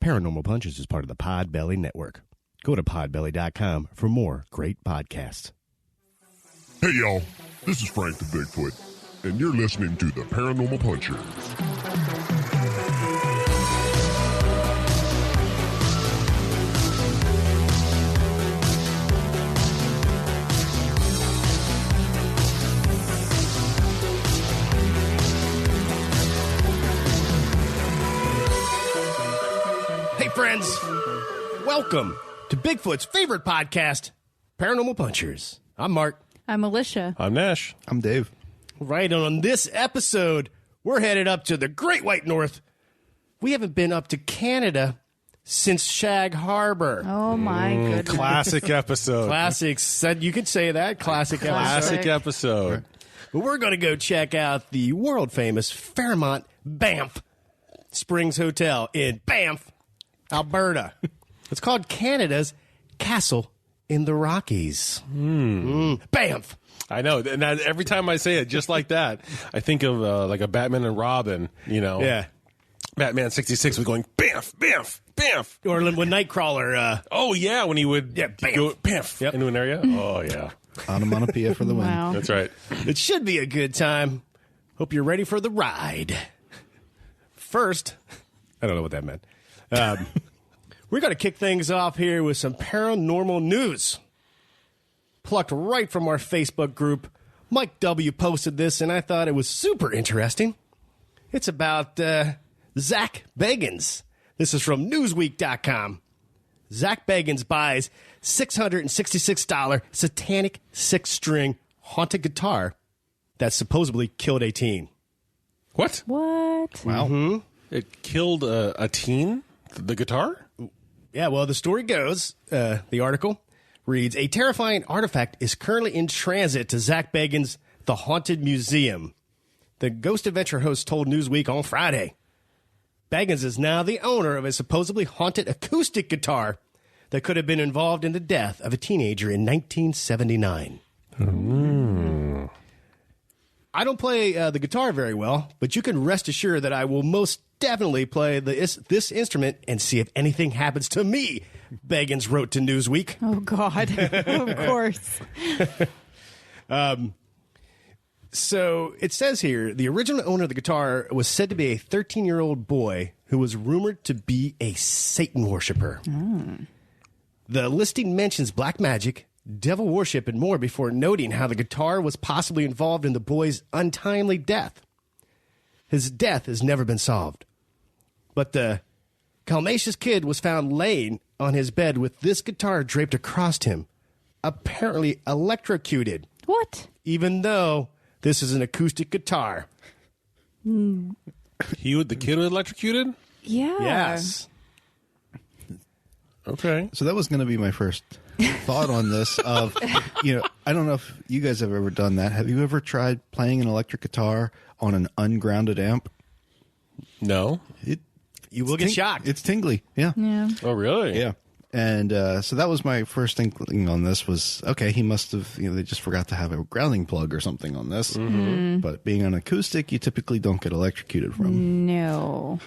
Paranormal Punches is part of the Podbelly Network. Go to podbelly.com for more great podcasts. Hey, y'all. This is Frank the Bigfoot, and you're listening to the Paranormal Punchers. Hey, friends. Welcome to Bigfoot's favorite podcast, Paranormal Punchers. I'm Mark. I'm Alicia. I'm Nash. I'm Dave. Right, and on this episode, we're headed up to the Great White North. We haven't been up to Canada since Shag Harbor. Oh, my goodness. Classic episode. Classics. You could say that. Classic episode. Classic episode. But we're going to go check out the world-famous Fairmont Banff Springs Hotel in Banff, Alberta. It's called Canada's Castle in the Rockies. Banff. I know. And every time I say it just like that, I think of like a Batman and Robin, you know. Yeah. Batman 66 was going, Banff, Banff, Banff. Or when Nightcrawler... Oh, yeah, when he would Banff. go Banff into an area. Oh, yeah. Onomatopoeia for the win. Wow. That's right. It should be a good time. Hope you're ready for the ride. First, I don't know what that meant. We're going to kick things off here with some paranormal news. Plucked right from our Facebook group. Mike W. posted this, and I thought it was super interesting. It's about Zach Bagans. This is from Newsweek.com. Zach Bagans buys $666 satanic six-string haunted guitar that supposedly killed a teen. What? What? Wow. It killed a teen? The guitar? Yeah, well, the story goes, the article reads, a terrifying artifact is currently in transit to Zach Bagans' The Haunted Museum. The Ghost Adventure host told Newsweek on Friday. Bagans is now the owner of a supposedly haunted acoustic guitar that could have been involved in the death of a teenager in 1979. I don't play the guitar very well, but you can rest assured that I will most definitely play this instrument and see if anything happens to me, Bagans wrote to Newsweek. Oh, God. Of course. So it says here, the original owner of the guitar was said to be a 13-year-old boy who was rumored to be a Satan worshiper. The listing mentions black magic, devil worship, and more before noting how the guitar was possibly involved in the boy's untimely death. His death has never been solved. But the Calmacious kid was found laying on his bed with this guitar draped across him, apparently electrocuted, What? even though this is an acoustic guitar. The kid was electrocuted? Yeah. Yes. Okay. So that was going to be my first thought on this of, I don't know if you guys have ever done that. Have you ever tried playing an electric guitar on an ungrounded amp? No. You will get shocked. It's tingly. Yeah. Yeah. Oh, really? Yeah. And so that was my first inkling on this was, okay, he must have, they just forgot to have a grounding plug or something on this. But being an acoustic, you typically don't get electrocuted from. No.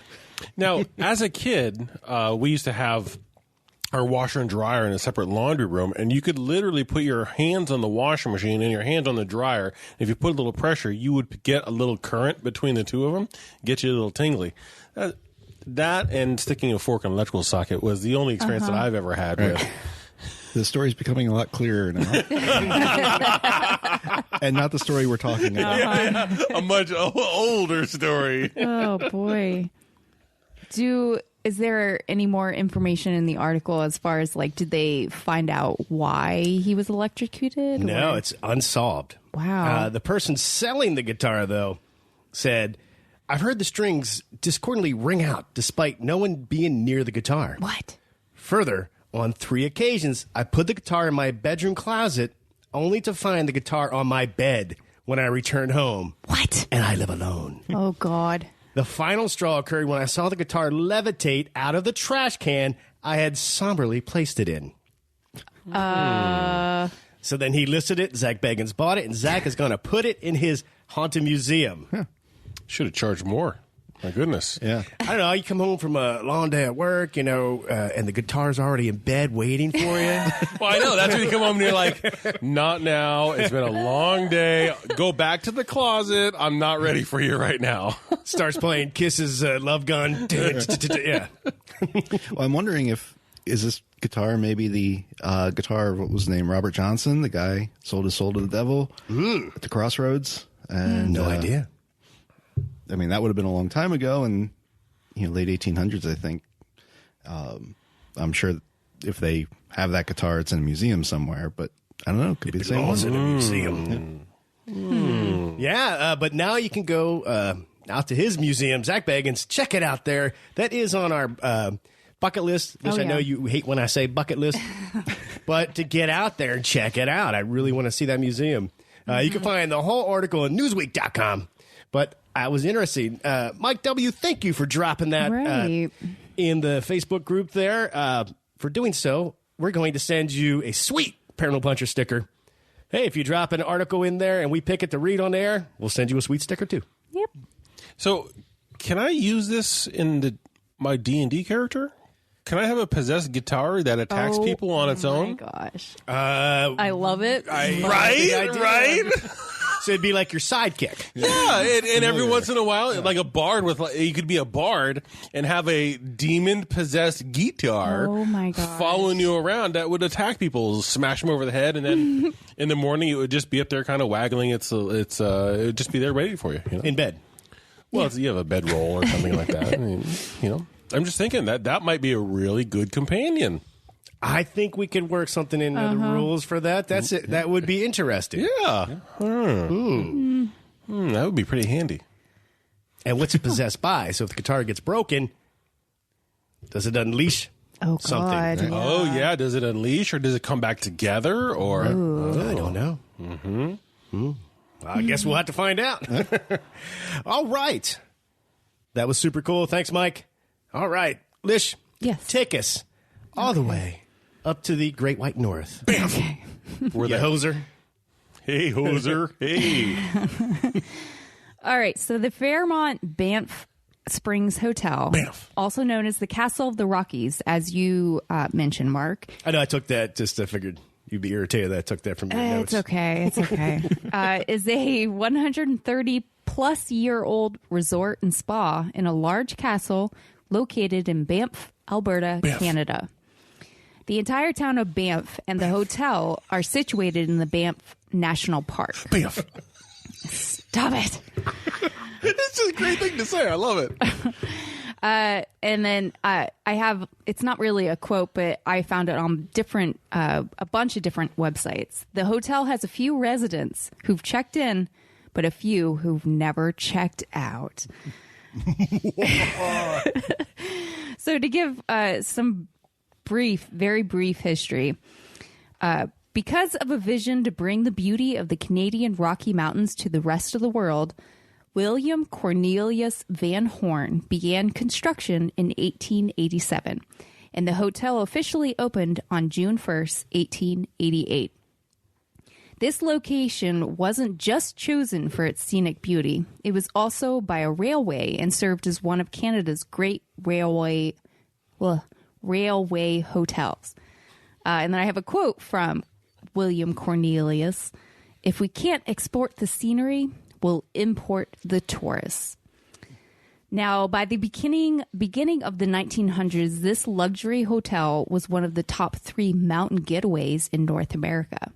Now, as a kid, we used to have our washer and dryer in a separate laundry room, and you could literally put your hands on the washing machine and your hands on the dryer. And if you put a little pressure, you would get a little current between the two of them, get you a little tingly. That and sticking a fork in an electrical socket was the only experience that I've ever had with. The story's becoming a lot clearer now. And not the story we're talking about. A much older story. Oh, boy. Is there any more information in the article as far as, did they find out why he was electrocuted? No, or? it's unsolved. Wow. The person selling the guitar, though, said, I've heard the strings discordantly ring out despite no one being near the guitar. What? Further, on 3 occasions, I put the guitar in my bedroom closet only to find the guitar on my bed when I returned home. What? And I live alone. Oh, God. The final straw occurred when I saw the guitar levitate out of the trash can I had somberly placed it in. So then he listed it. Zach Bagans bought it, and Zach is going to put it in his haunted museum. Should have charged more. My goodness. Yeah. I don't know. You come home from a long day at work, and the guitar's already in bed waiting for you. Well, I know. That's when you come home and you're like, not now. It's been a long day. Go back to the closet. I'm not ready for you right now. Starts playing Kiss's Love Gun. Yeah. Well, I'm wondering is this guitar maybe the guitar of what was his name? Robert Johnson, the guy sold his soul to the devil at the crossroads. And No idea. I mean, that would have been a long time ago, and late 1800s, I think. I'm sure if they have that guitar, it's in a museum somewhere. But I don't know. It could be the same one. in a museum. Yeah, but now you can go out to his museum, Zach Bagans. Check it out there. That is on our bucket list. Which I know you hate when I say bucket list, but to get out there and check it out, I really want to see that museum. You can find the whole article on Newsweek.com. But I was interested. Mike W., thank you for dropping that in the Facebook group there. For doing so, we're going to send you a sweet Paranormal Puncher sticker. Hey, if you drop an article in there and we pick it to read on air, we'll send you a sweet sticker too. Yep. So, can I use this in my D&D character? Can I have a possessed guitar that attacks people on its own? Oh, my gosh. I love it. Right? So it'd be like your sidekick. Yeah, and every once in a while, like a bard you could be a bard and have a demon-possessed guitar Oh, my gosh. following you around that would attack people, smash them over the head, and then in the morning it would just be up there kind of waggling. It would just be there waiting for you. In bed. Well, you have a bedroll or something like that. I mean, I'm just thinking that might be a really good companion. I think we could work something into the rules for that. That's it. That would be interesting. Yeah. That would be pretty handy. And what's it possessed by? So if the guitar gets broken, does it unleash something? God. Yeah. Oh, yeah. Does it unleash or does it come back together? Or I don't know. Well, I guess we'll have to find out. All right. That was super cool. Thanks, Mike. All right. Lish, Yes. take us all the way up to the Great White North. Okay. Were You they? hoser. Hey, hoser. Hey. All right. So the Fairmont Banff Springs Hotel, Banff. also known as the Castle of the Rockies, as you mentioned, Mark. I know I took that just I figured you'd be irritated that I took that from your notes. It's okay. It's okay. Is a 130-plus-year-old resort and spa in a large castle located in Banff, Alberta, Canada. The entire town of Banff and the hotel are situated in the Banff National Park. Banff. Stop it. It's just a great thing to say. I love it. And then I have, it's not really a quote, but I found it on a bunch of different websites. The hotel has a few residents who've checked in, but a few who've never checked out. So to give some very brief history, because of a vision to bring the beauty of the Canadian Rocky Mountains to the rest of the world, William Cornelius Van Horne began construction in 1887, and the hotel officially opened on June 1st, 1888. This location wasn't just chosen for its scenic beauty. It was also by a railway and served as one of Canada's great railway hotels. And then I have a quote from William Cornelius. "If we can't export the scenery, we'll import the tourists." Now, by the beginning of the 1900s, this luxury hotel was one of the top 3 mountain getaways in North America.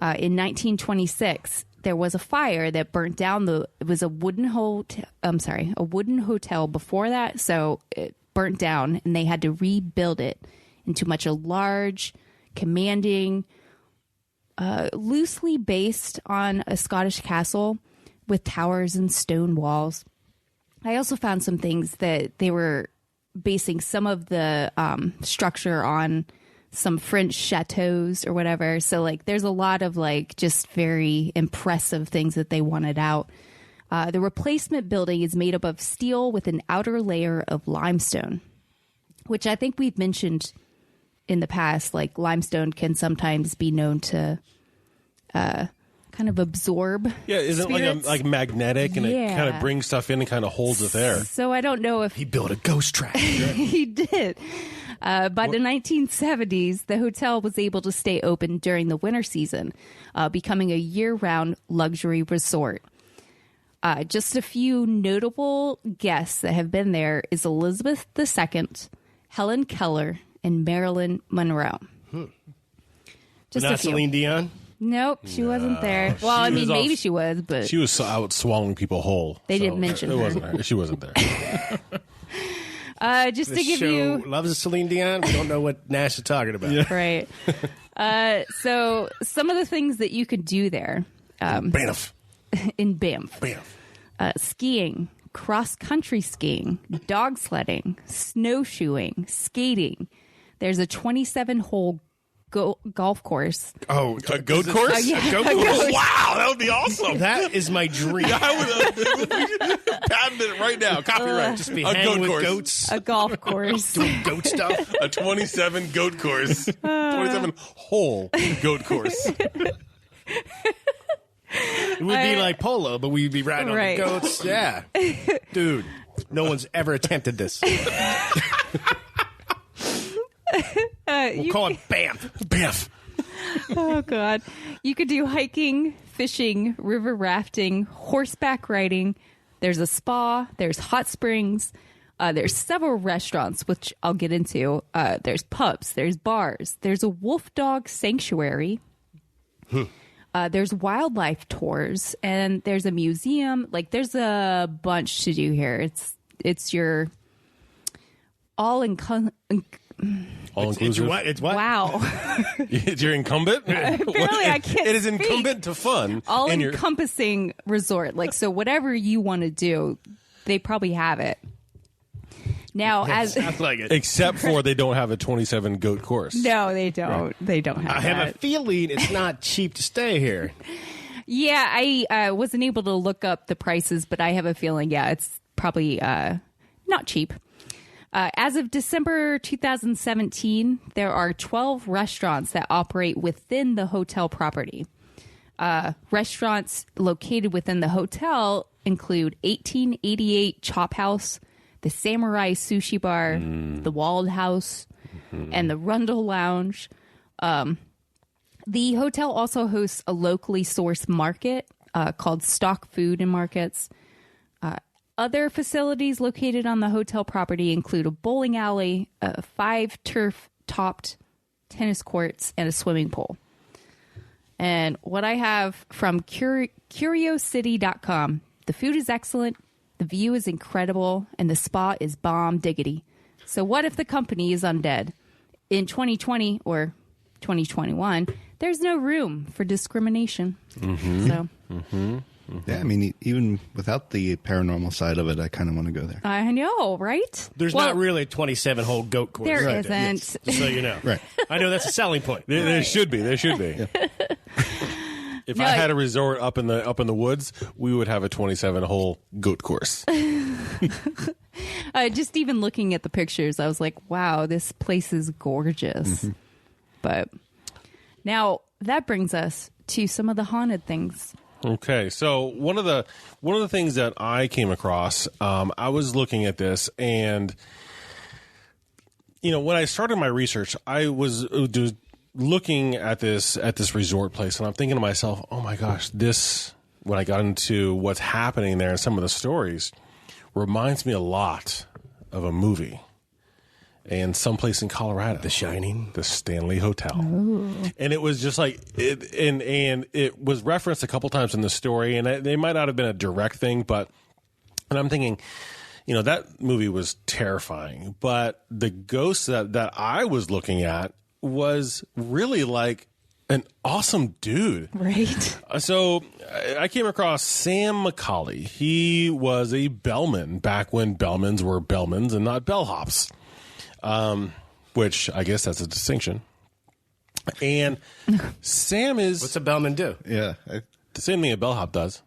In 1926, there was a fire that burnt down it was a wooden hotel before that, so it burnt down, and they had to rebuild it into a large, commanding, loosely based on a Scottish castle with towers and stone walls. I also found some things that they were basing some of the structure on some French chateaus or whatever. So there's a lot of just very impressive things that they wanted out. The replacement building is made up of steel with an outer layer of limestone, which I think we've mentioned in the past. Limestone can sometimes be known to kind of absorb. Yeah, isn't it spirits. like magnetic, and it kind of brings stuff in and kind of holds it there. So I don't know if He built a ghost trap. he did. By the 1970s, the hotel was able to stay open during the winter season, becoming a year-round luxury resort. Just a few notable guests that have been there is Elizabeth II, Helen Keller, and Marilyn Monroe. Just Not a few. Celine Dion. Nope, she wasn't there. Well, I mean, maybe she was, but She was out swallowing people whole. They didn't mention it her. wasn't her. She wasn't there. just to This give show you loves Celine Dion. We don't know what Nash is talking about. right. So some of the things that you could do there Banff. in Banff: Banff. skiing, cross-country skiing, dog sledding, snowshoeing, skating. There's a 27-hole golf course. Oh, A goat course? yeah, A goat a course? goat- Wow, that would be awesome. That is my dream. I would patent it right now. Copyright. Just be a hanging goat with course. goats, A golf course. doing goat stuff. A 27 goat course. 27 whole goat course. It would be like polo, but we'd be riding on Right. the goats. Yeah. Dude, no one's ever attempted this. We'll call it Banff. Banff. Oh, God. You could do hiking, fishing, river rafting, horseback riding. There's a spa. There's hot springs. There's several restaurants, which I'll get into. There's pubs. There's bars. There's a wolf dog sanctuary. There's wildlife tours. And there's a museum. Like, there's a bunch to do here. It's your All It's inclusive. what? It's what? wow. It's your incumbent? Apparently I can't It is speak. incumbent to fun. All and your- encompassing resort. Like, so whatever you want to do, they probably have it. Now, as Sounds like it. Except for they don't have a 27 goat course. no, they don't. They don't have I have that. a feeling it's not cheap to stay here. Yeah, I wasn't able to look up the prices, but I have a feeling, yeah, it's probably not cheap. As of December 2017, there are 12 restaurants that operate within the hotel property. Restaurants located within the hotel include 1888 Chop House, the Samurai Sushi Bar, the Walled House, and the Rundle Lounge. The hotel also hosts a locally sourced market called Stock Food and Markets. Other facilities located on the hotel property include a bowling alley, 5 turf-topped tennis courts, and a swimming pool. And what I have from Curiosity.com, the food is excellent, the view is incredible, and the spa is bomb diggity. So what if the company is undead? In 2020 or 2021, there's no room for discrimination. So Yeah, I mean, even without the paranormal side of it, I kind of want to go there. I know, right? There's Well, not really a 27-hole goat course. There right isn't. Just so you know. Right. I know that's a selling point. There should be. There should be. If I had a resort up in the woods, we would have a 27-hole goat course. Just even looking at the pictures, I was like, wow, this place is gorgeous. But now that brings us to some of the haunted things. Okay, so one of the things that I came across, I was looking at this, and when I started my research, I was looking at this resort place, and I'm thinking to myself, oh my gosh, this, when I got into what's happening there and some of the stories, reminds me a lot of a movie. And someplace in Colorado, The Shining. the Stanley Hotel. And it was just like it, and it was referenced a couple times in the story, and they might not have been a direct thing, but and I'm thinking, that movie was terrifying, but the ghost that I was looking at was really like an awesome dude. Right. So I came across Sam Mccauley. He was a bellman back when bellmans were bellmans and not bellhops. Which I guess that's a distinction. And Sam is What's a bellman do? Yeah. the same thing a bellhop does.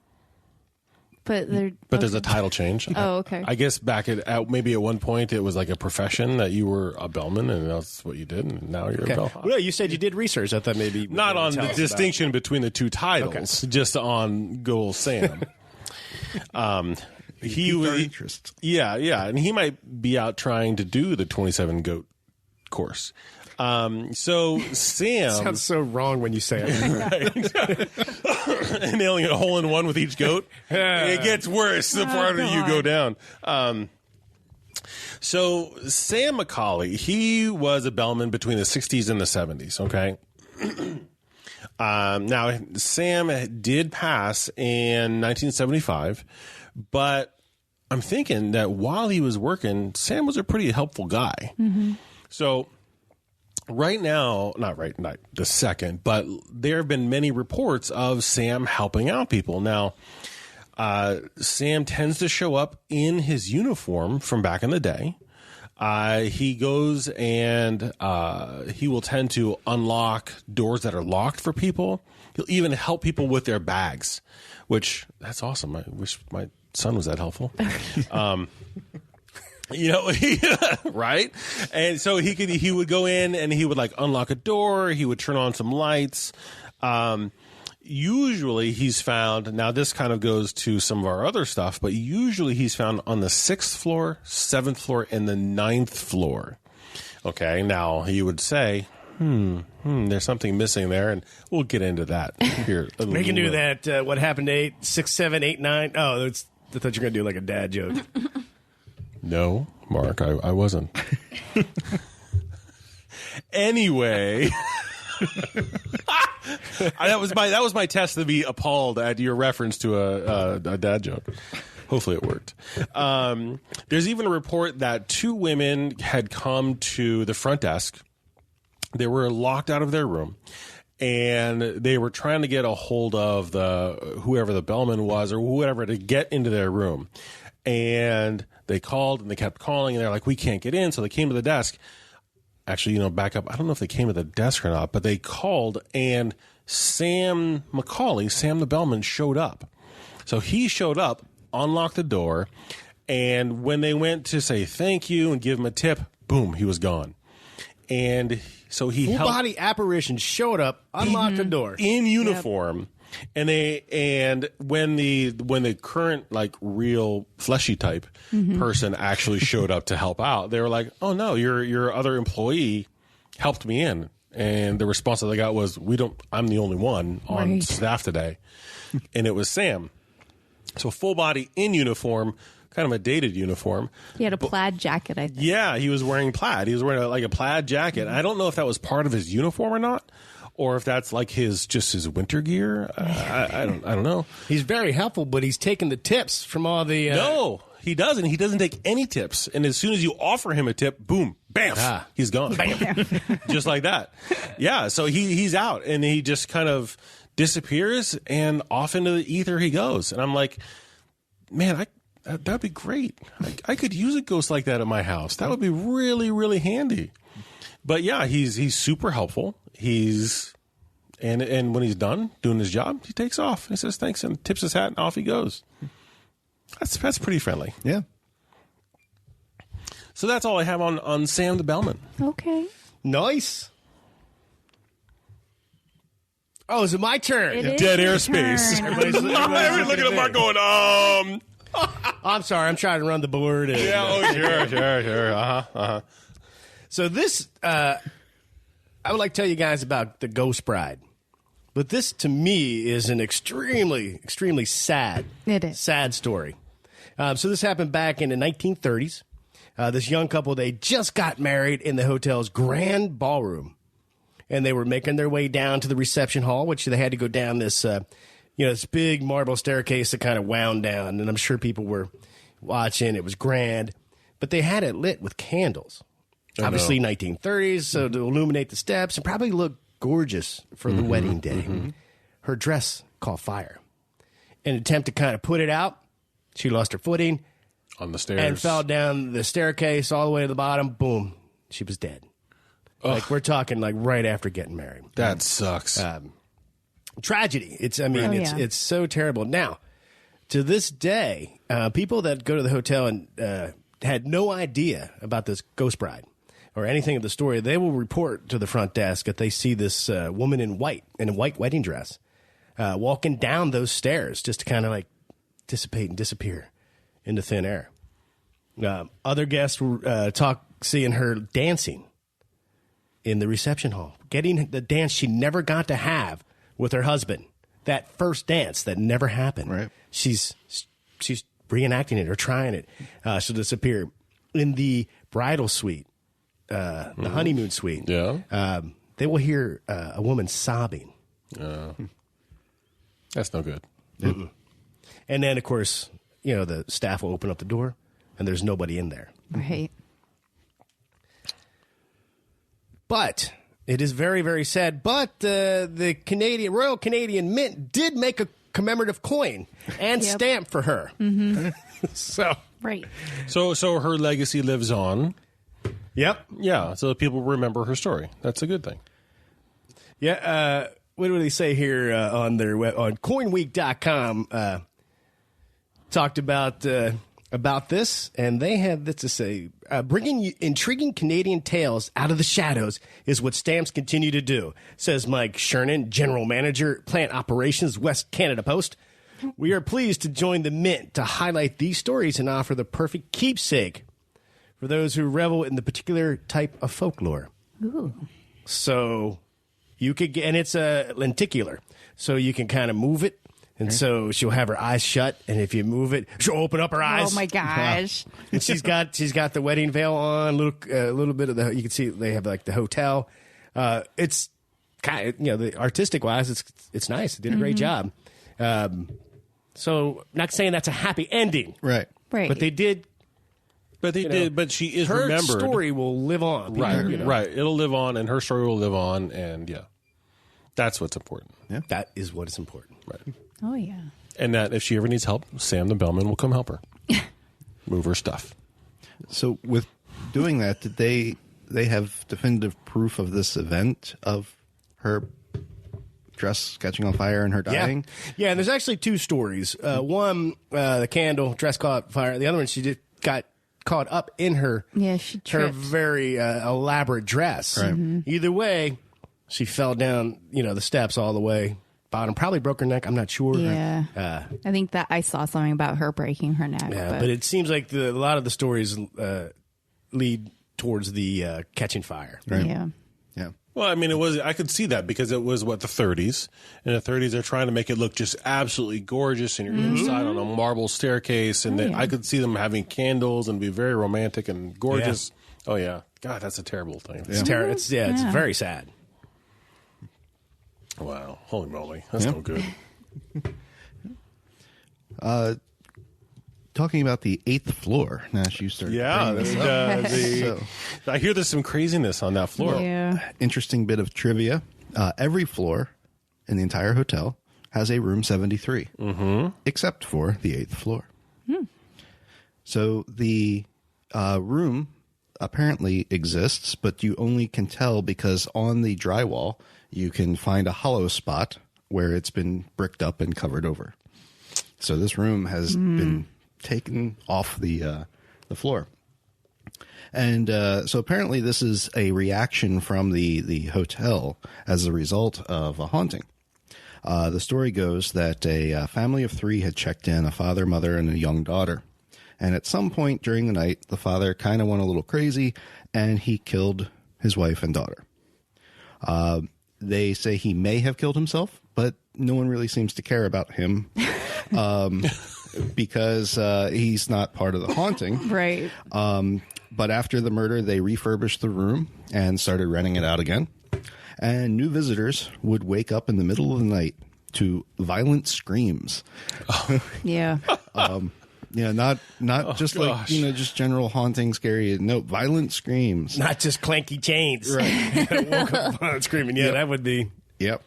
But there's a title change. Oh, okay. I guess back at maybe at one point it was like a profession that you were a bellman and that's what you did, and now you're a bellhop. Well, you said you did research. I thought maybe Not on the distinction between the two titles, just on good old Sam. He was interest. Yeah, and he might be out trying to do the 27 goat course. So Sam sounds so wrong when you say it. nailing a hole in one with each goat. It gets worse the farther you go down. So Sam Mccauley, he was a bellman between the 60s and the 70s. Okay. Now Sam did pass in 1975, but I'm thinking that while he was working, Sam was a pretty helpful guy. Mm-hmm. So right now, not the second, but there have been many reports of Sam helping out people. Now, Sam tends to show up in his uniform from back in the day. He goes and he will tend to unlock doors that are locked for people. He'll even help people with their bags, which that's awesome. I wish my son was that helpful. Right? And so he would go in and he would like unlock a door. He would turn on some lights. Usually he's found, now this kind of goes to some of our other stuff, but usually he's found on the 6th floor, 7th floor, and the 9th floor. Okay. Now he would say, there's something missing there, and we'll get into that here. We can do that. What happened to 8, 6, 7, 8, 9? Oh, I thought you were going to do like a dad joke. No, Mark, I wasn't. Anyway, that was my test to be appalled at your reference to a dad joke. Hopefully it worked. There's even a report that 2 women had come to the front desk. They were locked out of their room, and they were trying to get a hold of whoever the bellman was or whoever to get into their room. And they called and they kept calling and they're like, we can't get in. So they came to the desk. Actually, back up. I don't know if they came to the desk or not, but they called and Sam Mccauley, Sam the bellman, showed up. So he showed up, unlocked the door, and when they went to say thank you and give him a tip, boom, he was gone. And so he full body apparition showed up, unlocked the door in uniform. Yep. And when the current like real fleshy type person actually showed up to help out, they were like, "Oh no, your other employee helped me in." And the response that they got was, I'm the only one on staff today. And it was Sam. So full body in uniform, kind of a dated uniform. He had a plaid jacket, I think. Yeah, he was wearing plaid. He was wearing like a plaid jacket. I don't know if that was part of his uniform or not, or if that's like his winter gear. I don't know. He's very helpful, but he's taking the tips from all the... No, he doesn't. He doesn't take any tips. And as soon as you offer him a tip, boom, bam, he's gone. Bam. Just like that. Yeah, so he's out, and he just kind of disappears, and off into the ether he goes. And I'm like, man, that'd be great. I could use a ghost like that at my house. That would be really, really handy. But yeah, he's super helpful. And when he's done doing his job, he takes off. He says thanks and tips his hat, and off he goes. That's pretty friendly. Yeah. So that's all I have on Sam the Bellman. Okay. Nice. Oh, is it my turn? Dead airspace. Everybody's looking at Mark going, I'm sorry. I'm trying to run the board. And, sure. So this, I would like to tell you guys about the Ghost Bride. But this, to me, is an extremely, extremely sad story. So this happened back in the 1930s. This young couple, they just got married in the hotel's grand ballroom. And they were making their way down to the reception hall, which they had to go down this, this big marble staircase that kind of wound down. And I'm sure people were watching. It was grand. But they had it lit with candles. Obviously, 1930s, so to illuminate the steps and probably look gorgeous for the wedding day. Her dress caught fire. In an attempt to kind of put it out, she lost her footing. On the stairs. And fell down the staircase all the way to the bottom. Boom. She was dead. Ugh. Like, we're talking like right after getting married. That sucks. Tragedy. It's so terrible. Now, to this day, people that go to the hotel and had no idea about this ghost bride or anything of the story, they will report to the front desk that they see this woman in a white wedding dress, walking down those stairs just to kind of like dissipate and disappear into thin air. Other guests were seeing her dancing in the reception hall, getting the dance she never got to have with her husband. That first dance that never happened. Right. She's reenacting it or trying it. She'll disappear in the bridal suite, the honeymoon suite. Yeah. They will hear a woman sobbing. That's no good. Mm-mm. And then, of course, the staff will open up the door, and there's nobody in there. Right. But it is very, very sad. But the Royal Canadian Mint did make a commemorative coin and stamp for her. Mm-hmm. Right. So her legacy lives on. Yep. Yeah. So people remember her story. That's a good thing. Yeah. What do they say here on coinweek.com? Talked about this, and they have this to say: bringing intriguing Canadian tales out of the shadows is what stamps continue to do, says Mike Shernan, General Manager, Plant Operations, West Canada Post. We are pleased to join the Mint to highlight these stories and offer the perfect keepsake for those who revel in the particular type of folklore. Ooh. So you could get, and it's a lenticular, so you can kind of move it. And so she'll have her eyes shut, and if you move it, she'll open up her eyes. Oh my gosh! And she's got the wedding veil on. A little bit of you can see they have like the hotel. It's kind of, the artistic wise, it's nice. It did a great job. So not saying that's a happy ending, right? But they did. But she is her remembered. Her story will live on, right? Right. It'll live on, and her story will live on, and that's what's important. Yeah, that is what is important. Right. Oh, yeah. And that if she ever needs help, Sam the bellman will come help her. Move her stuff. So with doing that, did they have definitive proof of this event of her dress catching on fire and her dying? Yeah, and there's actually two stories. One, the candle, dress caught fire. The other one, she just got caught up in her, she tripped. her very elaborate dress. Right. Mm-hmm. Either way, she fell down, the steps all the way. Bottom, probably broke her neck. I'm not sure. Yeah, I think that I saw something about her breaking her neck. Yeah, but it seems like a lot of the stories lead towards the catching fire. Right. Yeah. Yeah. Well, I mean, I could see that because it was, the 30s. In the 30s, they're trying to make it look just absolutely gorgeous, and you're inside on a marble staircase, and I could see them having candles and be very romantic and gorgeous. Yeah. Oh, yeah. God, that's a terrible thing. It's terrible. It's very sad. Wow. Holy moly. That's no good. Talking about the 8th floor. Now you started. Yeah. So, I hear there's some craziness on that floor. Yeah. interesting bit of trivia. Every floor in the entire hotel has a room 73, except for the 8th floor. So the room apparently exists, but you only can tell because on the drywall you can find a hollow spot where it's been bricked up and covered over. So this room has been taken off the floor. And so apparently this is a reaction from the hotel as a result of a haunting. The story goes that a family of 3 had checked in, a father, mother, and a young daughter. And at some point during the night, the father kind of went a little crazy, and he killed his wife and daughter. They say he may have killed himself, but no one really seems to care about him because he's not part of the haunting. Right. But after the murder, they refurbished the room and started renting it out again. And new visitors would wake up in the middle of the night to violent screams. Yeah. Yeah, not just gosh. like, just general haunting, scary. No, violent screams. Not just clanky chains. Right. Woke up screaming. Yeah, that would be. Yep.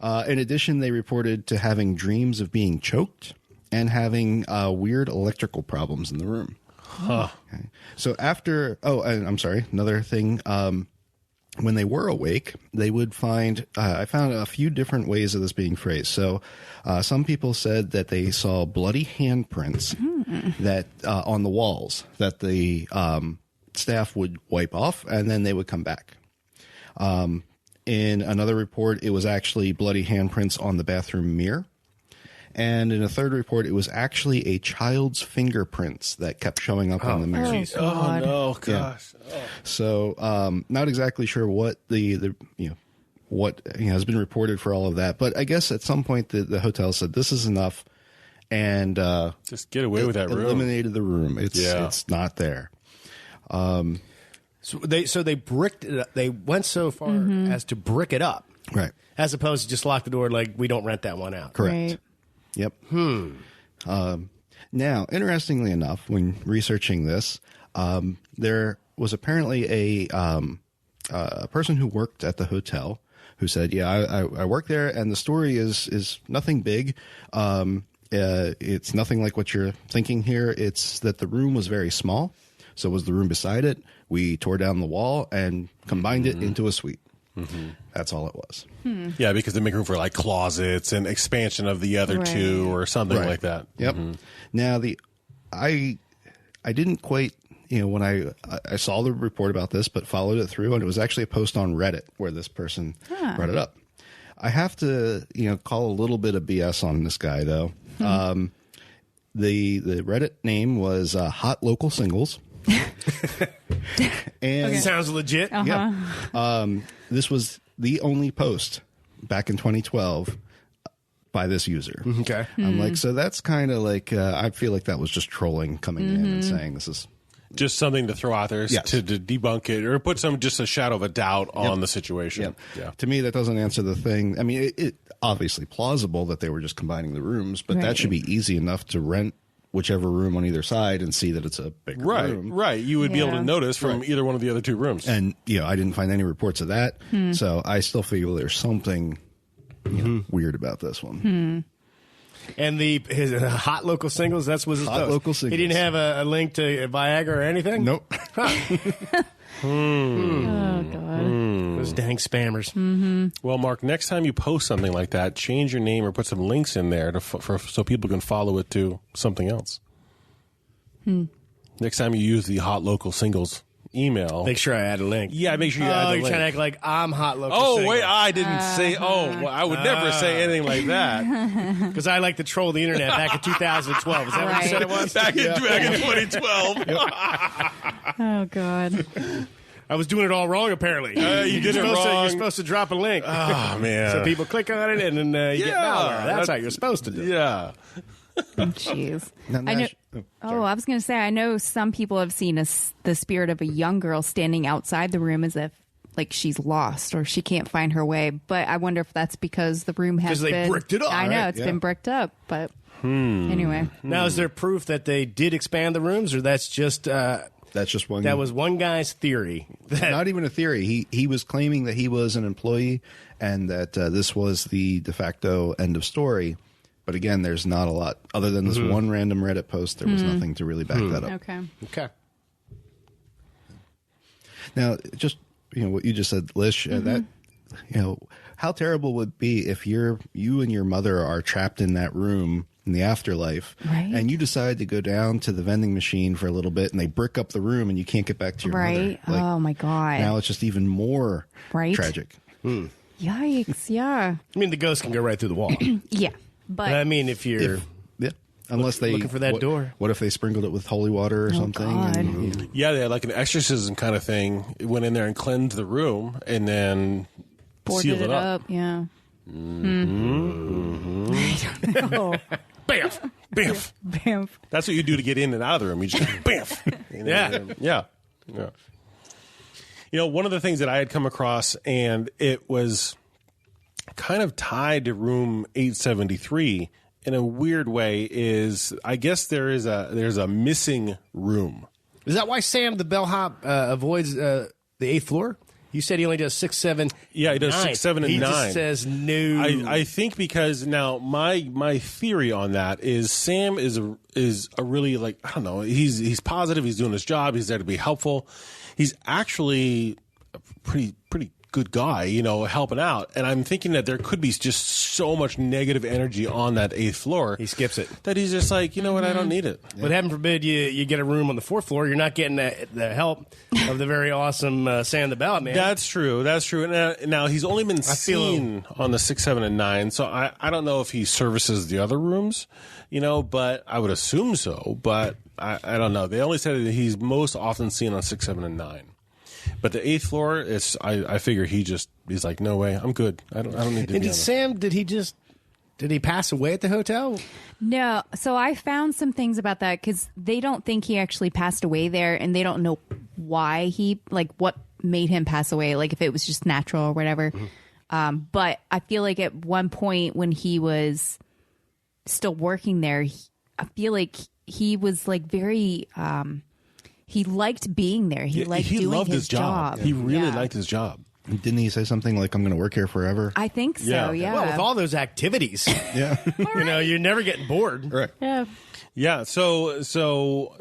In addition, they reported to having dreams of being choked and having weird electrical problems in the room. Huh. Okay. So after, and I'm sorry, another thing. when they were awake, they would find, I found a few different ways of this being phrased. So some people said that they saw bloody handprints that on the walls that the staff would wipe off, and then they would come back. In another report, it was actually bloody handprints on the bathroom mirror. And in a third report, it was actually a child's fingerprints that kept showing up on the mirror. Oh, no, gosh. Yeah. So, not exactly sure what what has been reported for all of that, but I guess at some point the hotel said this is enough, and just get away with that room. Eliminated the room. It's not there. So they bricked it up. They went so far as to brick it up, right? As opposed to just lock the door, like we don't rent that one out. Correct. Right. Yep. Now, interestingly enough, when researching this, there was apparently a person who worked at the hotel who said, "Yeah, I work there, and the story is nothing big. It's nothing like what you're thinking here. It's that the room was very small. So was the room beside it. We tore down the wall and combined it into a suite." That's all it was. Yeah, because they make room for like closets and expansion of the other two or something like that. Yep. Now I didn't quite, when I saw the report about this, but followed it through, and it was actually a post on Reddit where this person brought it up. I have to, call a little bit of BS on this guy though. The Reddit name was Hot Local Singles. And Sounds legit. yeah, this was the only post back in 2012 by this user. Okay. I'm like, so that's kind of like I feel like that was just trolling coming in and saying this is Just something to throw out there to debunk it or put just a shadow of a doubt on the situation. Yep. Yeah. To me, that doesn't answer the thing. I mean, it obviously plausible that they were just combining the rooms, but that should be easy enough to rent whichever room on either side and see that it's a bigger room. Right. You would be able to notice from either one of the other two rooms. And, I didn't find any reports of that. So I still feel there's something weird about this one. And his Hot Local Singles, that's what his Hot post. Local Singles. He didn't have a link to Viagra or anything? Nope. Oh, God. Those dang spammers. Well, Mark, next time you post something like that, change your name or put some links in there so people can follow it to something else. Next time you use the Hot Local Singles email, Make sure I add a link. yeah, make sure you add the you're link. trying to act like I'm Hot Local Oh, Singles. wait, I didn't say. I would never say anything like that. Because I like to troll the internet back in 2012. Is that what you said it was? back in 2012. Oh, God. I was doing it all wrong, apparently. You did it wrong. You're supposed to drop a link. Oh, man. So people click on it, and then you get malware. That's how you're supposed to do it. Yeah. Jeez. Now, I know. sorry. I was going to say, I know some people have seen the spirit of a young girl standing outside the room as if like she's lost or she can't find her way. But I wonder if that's because the room has 'Cause they been bricked it up, I know right? it's been bricked up, but anyway. Now, is there proof that they did expand the rooms, or that's just That's just one. that was one guy's theory? not even a theory. He was claiming that he was an employee and that this was the de facto end of story. But again, there's not a lot other than this one random Reddit post. There was nothing to really back that up. Okay. Okay. Now, just what you just said, Lish, that how terrible would it be if you and your mother are trapped in that room in the afterlife, Right. and you decide to go down to the vending machine for a little bit, and they brick up the room, and you can't get back to your Right. mother. Like, Oh, my God. now it's just even more tragic. Yikes. Yeah. I mean, the ghost can go right through the wall. Yeah. But I mean, if you're Unless they looking for that door. What if they sprinkled it with holy water or something? God. And, Yeah, they had like an exorcism kind of thing. It went in there and cleansed the room and then boarded sealed it up. Yeah. I don't know. bamf, bamf. Bamf. that's what you do to get in and out of the room. You just bamf. Yeah. One of the things that I had come across, and it was kind of tied to room 873 in a weird way, is I guess there's a missing room. Is that why Sam the bellhop avoids the 8th floor? You said he only does 6, 7. Yeah, he does 9. 6, 7, and he 9. Just says no. I think because now my theory on that is Sam is a really, like, I don't know, he's positive, he's doing his job, he's there to be helpful. He's actually a pretty good guy, you know, helping out. And I'm thinking that there could be just so much negative energy on that 8th floor. He skips it. That he's just like, you know what, I don't need it. But heaven forbid you get a room on the 4th floor, you're not getting the help of the very awesome Sam the Ballot Man. That's true. Now, he's only been seen on the 6, 7, and 9, so I don't know if he services the other rooms, you know, but I would assume so. But I don't know. They only said that he's most often seen on 6, 7, and 9. But the 8th floor, I figure he's like, no way, I'm good. I don't need to. And did he pass away at the hotel? No. So I found some things about that because they don't think he actually passed away there, and they don't know why what made him pass away, like if it was just natural or whatever. Mm-hmm. But I feel like at one point when he was still working there, I feel like he was like very. He liked being there. He liked doing loved his job. He really liked his job. Didn't he say something like, I'm going to work here forever? I think so, yeah. Well, with all those activities, Yeah. you know, you're never getting bored. Right. Yeah. Yeah, so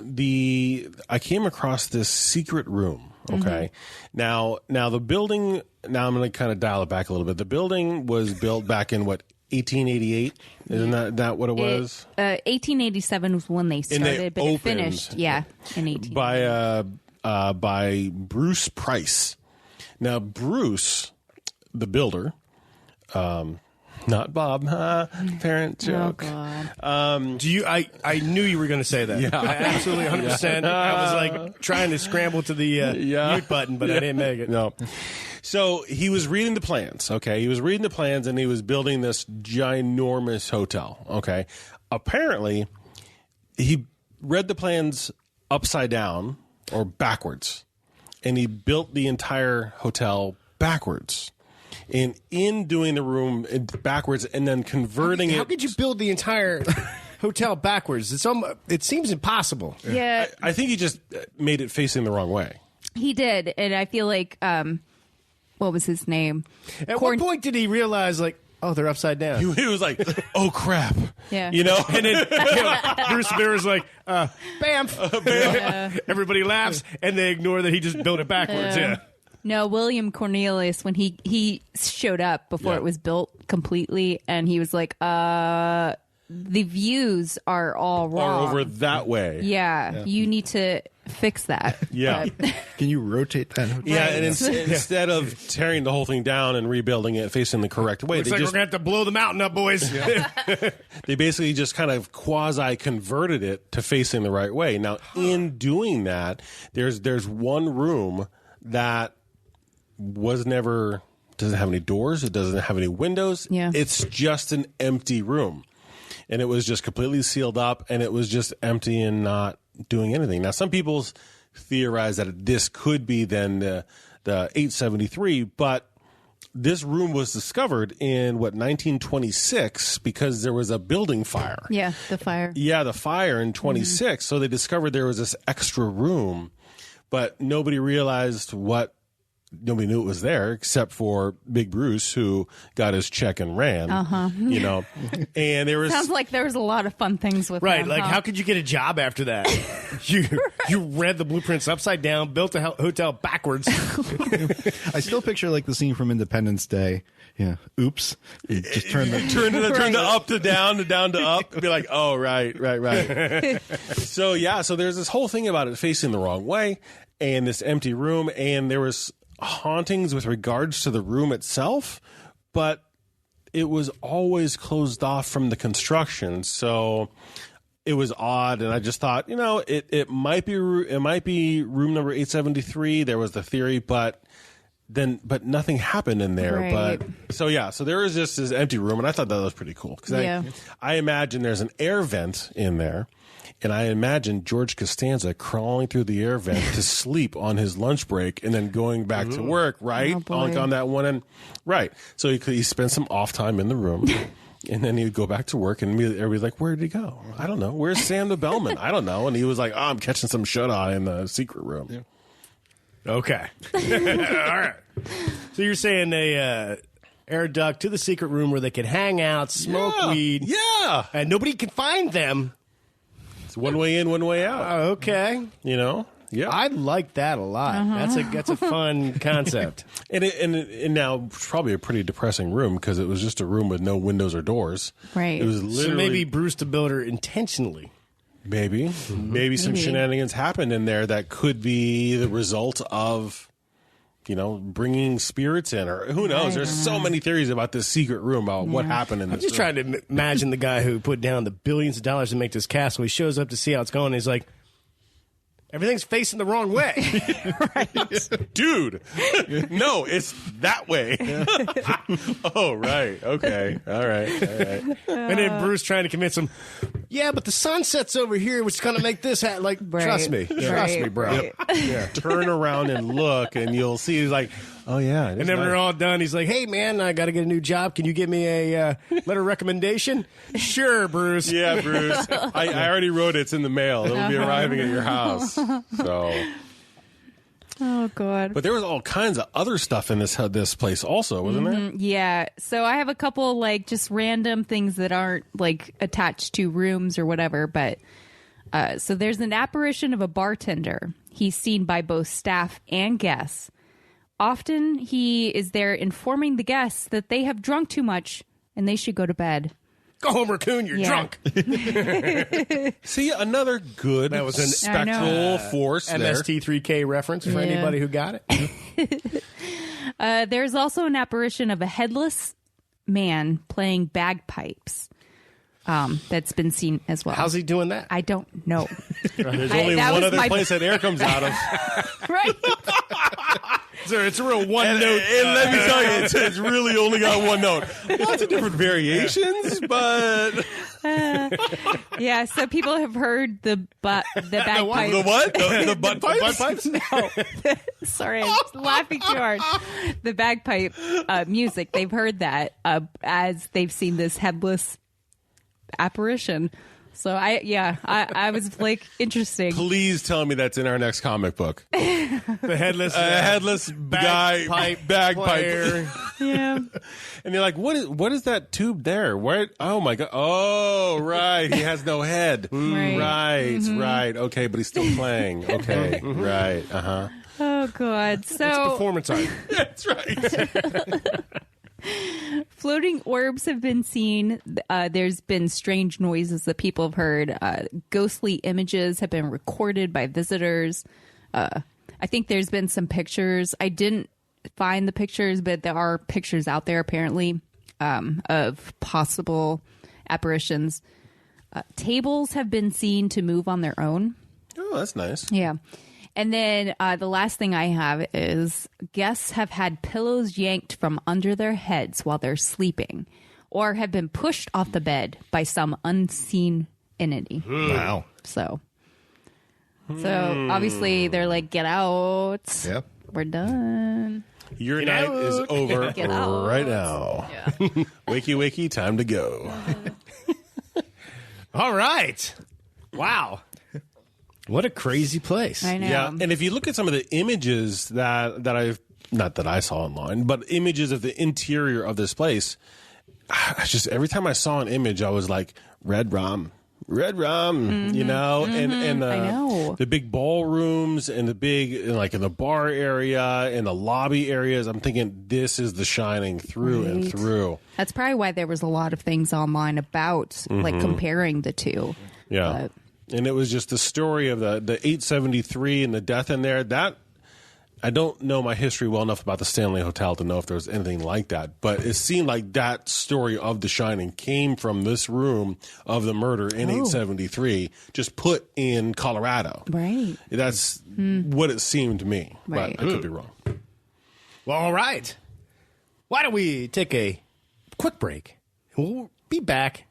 I came across this secret room, okay? Mm-hmm. Now the building, now I'm going to kind of dial it back a little bit. The building was built back in 1888? Isn't that what it was? 1887 was when they started, but opened, it finished, in 18. By Bruce Price. Now, Bruce, the builder, not Bob, parent joke. Oh, God. I knew you were going to say that. Yeah. I absolutely 100%. I was like trying to scramble to the mute button, but I didn't make it. No. So he was reading the plans, okay? He was reading the plans, and he was building this ginormous hotel, okay? Apparently, he read the plans upside down or backwards, and he built the entire hotel backwards. And in doing the room backwards and then converting it... How could you build the entire hotel backwards? It seems impossible. Yeah. I think he just made it facing the wrong way. He did, and I feel like... what was his name? At what point did he realize, like, oh, they're upside down? He was like, oh, crap. Yeah. You know? And then Bruce Bear's like, Banff. Everybody laughs, and they ignore that he just built it backwards. Yeah. No, William Cornelius, when he showed up before it was built completely, and he was like, the views are all wrong. Or over that way. Yeah. You need to fix that. Yeah. But- Can you rotate that hotel? Yeah, and instead of tearing the whole thing down and rebuilding it facing the correct way, Looks like we're going to have to blow the mountain up, boys. they basically just kind of quasi-converted it to facing the right way. Now, in doing that, there's one room that was never, doesn't have any doors, it doesn't have any windows. Yeah. It's just an empty room. And it was just completely sealed up, and it was just empty and not doing anything. Now, some people theorize that this could be then the 873, but this room was discovered in, 1926, because there was a building fire. yeah, the fire. Yeah, the fire in 26. So they discovered there was this extra room, but nobody realized nobody knew it was there except for Big Bruce, who got his check and ran. You know, and there was Sounds like there was a lot of fun things with Right, him, like huh? how could you get a job after that? You read the blueprints upside down, built a hotel backwards. I still picture like the scene from Independence Day. Yeah. Oops. You just turn the turn the up to down to down to up and be like, oh, right. So there's this whole thing about it facing the wrong way and this empty room, and there was hauntings with regards to the room itself, but it was always closed off from the construction. So it was odd, and I just thought, it might be room number 873. There was the theory, but nothing happened in there. Right. But so there was just this empty room, and I thought that was pretty cool because I imagine there's an air vent in there. And I imagine George Costanza crawling through the air vent to sleep on his lunch break and then going back to work, right? Oh, boy. On that one end. Right. So he spent some off time in the room. And then he would go back to work, and everybody's like, where did he go? I don't know. Where's Sam the bellman? I don't know. And he was like, I'm catching some shut-eye in the secret room. Yeah. Okay. All right. So you're saying they air duct to the secret room where they could hang out, smoke weed. Yeah. And nobody can find them. It's one way in, one way out. Okay. You Yeah. I like that a lot. That's a fun concept. And now it's probably a pretty depressing room because it was just a room with no windows or doors. Right. It was literally So maybe Bruce the Builder intentionally. maybe some shenanigans happened in there that could be the result of bringing spirits in, or who knows. There's so many theories about this secret room about what happened in this I'm just room. trying to imagine the guy who put down the billions of dollars to make this castle. He shows up to see how it's going. And he's like, everything's facing the wrong way. Dude, no, it's that way. Oh, right. Okay. All right. And then Bruce trying to convince him, yeah, but the sun sets over here, which is going to make this trust me. Trust me, bro. Right. Yeah. Turn around and look, and you'll see. He's like, oh, yeah. And then when they're all done, he's like, hey, man, I got to get a new job. Can you give me a letter of recommendation? Sure, Bruce. Yeah, Bruce. I already wrote it. It's in the mail. It'll be arriving at your house. So, Oh, God. but there was all kinds of other stuff in this place also, wasn't there? Yeah. So I have a couple just random things that aren't attached to rooms or whatever. But so there's an apparition of a bartender. He's seen by both staff and guests. Often he is there informing the guests that they have drunk too much and they should go to bed. Go home, Raccoon. You're drunk. See, another good That was an spectral force there. MST3K reference for anybody who got it. There's also an apparition of a headless man playing bagpipes. That's been seen as well. How's he doing that? I don't know. There's only that one was other my- place that air comes out of. Right. It's a real one And note. let me tell you, it's really only got one note. Lots of different variations, but Yeah. So people have heard the bagpipe. the what? The butt pipes? No. Sorry, I'm laughing too hard. The bagpipe music. They've heard that as they've seen this headless apparition. So I was interesting. Please tell me that's in our next comic book. The Headless guy, bagpipe. player. Yeah. And you're like, what is that tube there? Where? Oh my god! Oh right, he has no head. Right. Okay, but he's still playing. Okay, right. Oh God. So Performance art. That's right. floating orbs have been seen. There's been strange noises that people have heard. Ghostly images have been recorded by visitors. I think there's been some pictures. I didn't find the pictures, but there are pictures out there apparently of possible apparitions. Tables have been seen to move on their own. Oh, that's nice. Yeah. And then the last thing I have is guests have had pillows yanked from under their heads while they're sleeping or have been pushed off the bed by some unseen entity. Wow. So obviously they're like, get out. Yep. We're done. Your night is over Get out. right now. Yeah. Wakey, time to go. All right. Wow. What a crazy place. I know. Yeah, and if you look at some of the images that I've not that I saw online, but images of the interior of this place, I just every time I saw an image, I was like, red rum, you know, and I know. the big ballrooms and the big like in the bar area and the lobby areas. I'm thinking this is The Shining through and Right. through. That's probably why there was a lot of things online about like comparing the two. Yeah. But- And it was just the story of the 873 and the death in there. That I don't know my history well enough about the Stanley Hotel to know if there was anything like that. But it seemed like that story of The Shining came from this room of the murder in 873, just put in Colorado. Right. That's what it seemed to me. Right. But I could be wrong. Well, all right. Why don't we take a quick break? We'll be back.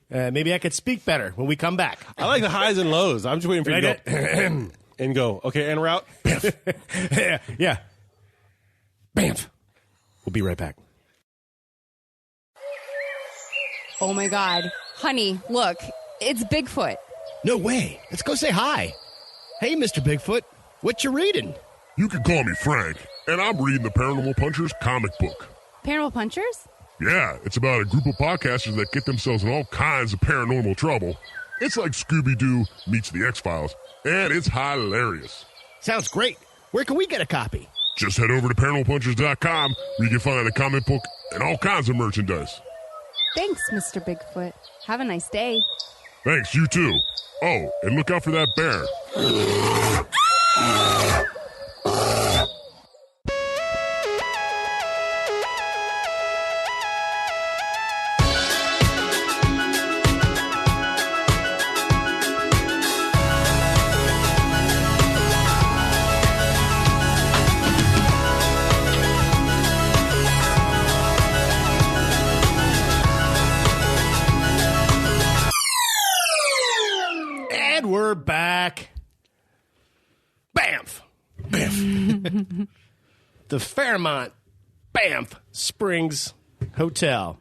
Maybe I could speak better when we come back. I like the highs and lows. I'm just waiting for you to Like go. And go. Okay, en route. Yeah. Banff. We'll be right back. Oh my God. Honey, look, it's Bigfoot. No way. Let's go say hi. Hey, Mr. Bigfoot. What you reading? You can call me Frank, and I'm reading the Paranormal Punchers comic book. Paranormal Punchers? Yeah, it's about a group of podcasters that get themselves in all kinds of paranormal trouble. It's like Scooby-Doo meets the X-Files, and it's hilarious. Sounds great. Where can we get a copy? Just head over to paranormalpunchers.com where you can find a comic book and all kinds of merchandise. Thanks, Mr. Bigfoot. Have a nice day. Thanks, you too. Oh, and look out for that bear. And we're back. Banff. The Fairmont Banff Springs Hotel.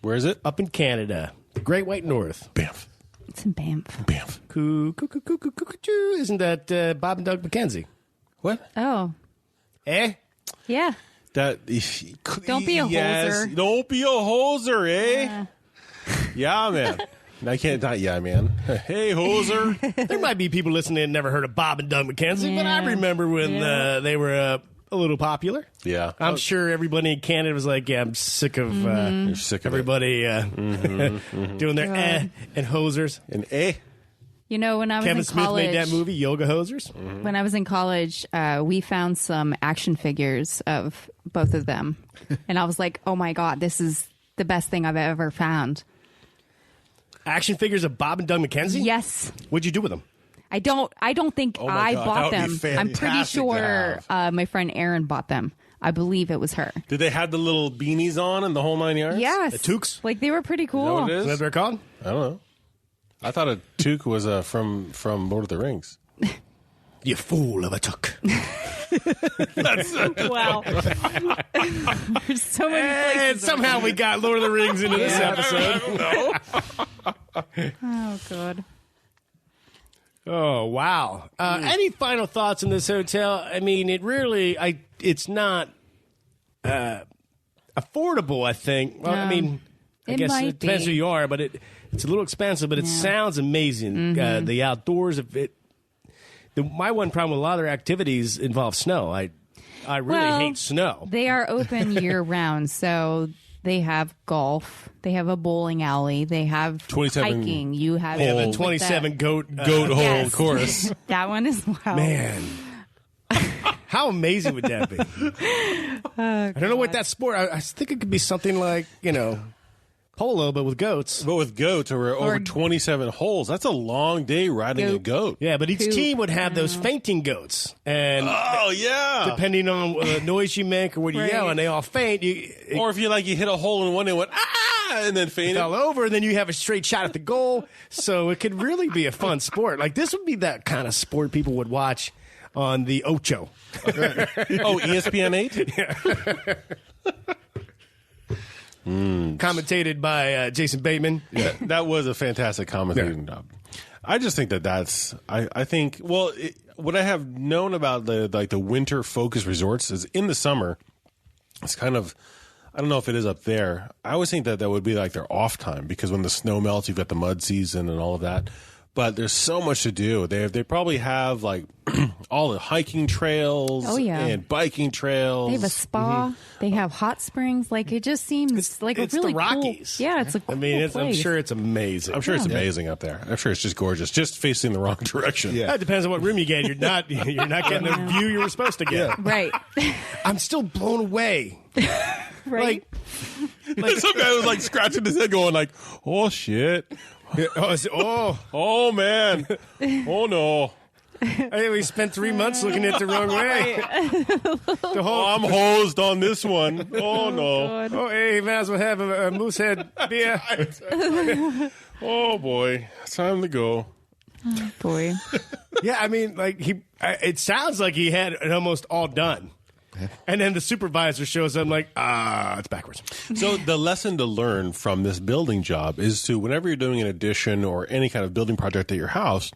Where is it? Up in Canada. The Great White North. Banff. It's in Banff. Banff. Isn't that Bob and Doug Mckenzie? What? Oh, Eh? yeah. That. Don't be a hoser. Don't be a hoser, eh? Yeah, man. I can't. Not yeah, man. Hey, hoser. There might be people listening that never heard of Bob and Doug Mckenzie, but I remember when they were a little popular. Yeah. I'm sure everybody in Canada was like, yeah, I'm sick of You're sick of everybody doing their and hosers. it. And eh? You know, when I was Kevin in Smith college, made that movie, Yoga Hosers. when I was in college, we found some action figures of both of them, and I was like, "Oh my god, this is the best thing I've ever found." Action figures of Bob and Doug Mckenzie? Yes. What'd you do with them? I don't think Oh my I God, bought that would be them. I'm pretty fantastic to sure my friend Erin bought them. I believe it was her. Did they have the little beanies on and the whole 9 yards? Yes. The toques? Like they were pretty Is that cool. what it Is that what is? they're called? I don't know. I thought a toque was from Lord of the Rings. You fool of a toque. Wow. There's so many And places. somehow we got Lord of the Rings into this episode. Oh, God. Oh, wow. Any final thoughts on this hotel? I mean, it's not affordable, I think. Well, I No. mean, I It guess might it depends be. who you are, but it's a little expensive, but it sounds amazing. The outdoors, my one problem with a lot of their activities involve snow. I really hate snow. They are open year round, so they have golf, they have a bowling alley, they have 27 hiking. You have They have a things like 27 that. goat Goat hole Yes. course. That one as well. Man. How amazing would that be? I don't know what that sport. I think it could be something like, polo, but with goats. But with goats, over 27 holes. That's a long day riding a goat. Yeah, but each Coop. team would have those fainting goats. And Oh, yeah. depending on the noise you make or what you Right. yell, and they all faint, Or if you hit a hole in one and went, and then fainted. fell over, and then you have a straight shot at the goal. So it could really be a fun sport. Like, this would be that kind of sport people would watch on the Ocho. Oh, ESPN 8? Commentated by Jason Bateman. Yeah, that was a fantastic commentating job. I just think I think, what I have known about the winter focus resorts is in the summer, it's kind of, I don't know if it is up there. I always think that would be like their off time because when the snow melts, you've got the mud season and all of that. But there's so much to do. They probably have like all the hiking trails and biking trails. They have a spa. They have hot springs. Like it just seems like it's a really the Rockies. Cool. Yeah, it's a cool I mean, I'm place. sure it's amazing. I'm sure it's amazing up there. I'm sure it's just gorgeous, just facing the wrong direction. Yeah. That depends on what room you get. You're not getting the view you were supposed to get. Right. I'm still blown away. Right. Like Some guy was like scratching his head, going like, "Oh shit! Oh man! Oh no! I think we spent 3 months looking at the wrong way. The whole, I'm hosed on this one. Oh no! oh, hey, might as well have a moosehead beer. Oh boy! It's time to go." Boy. Yeah, I mean, like it sounds like he had it almost all done. And then the supervisor shows up, like, it's backwards. So the lesson to learn from this building job is to, whenever you're doing an addition or any kind of building project at your house,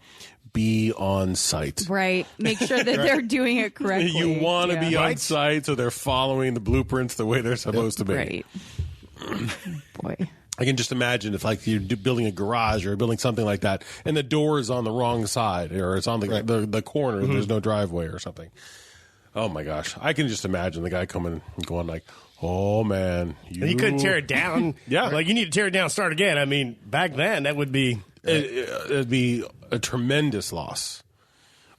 be on site. Right. Make sure that they're doing it correctly. You want to be on Right. site so they're following the blueprints the way they're supposed to be. Right. Boy. I can just imagine if like you're building a garage or building something like that, and the door is on the wrong side, or it's on the corner, and there's no driveway or something. Oh my gosh, I can just imagine the guy coming and going like, "Oh man, you couldn't tear it down." Yeah, like you need to tear it down, start again. I mean, back then that would be it'd be a tremendous loss.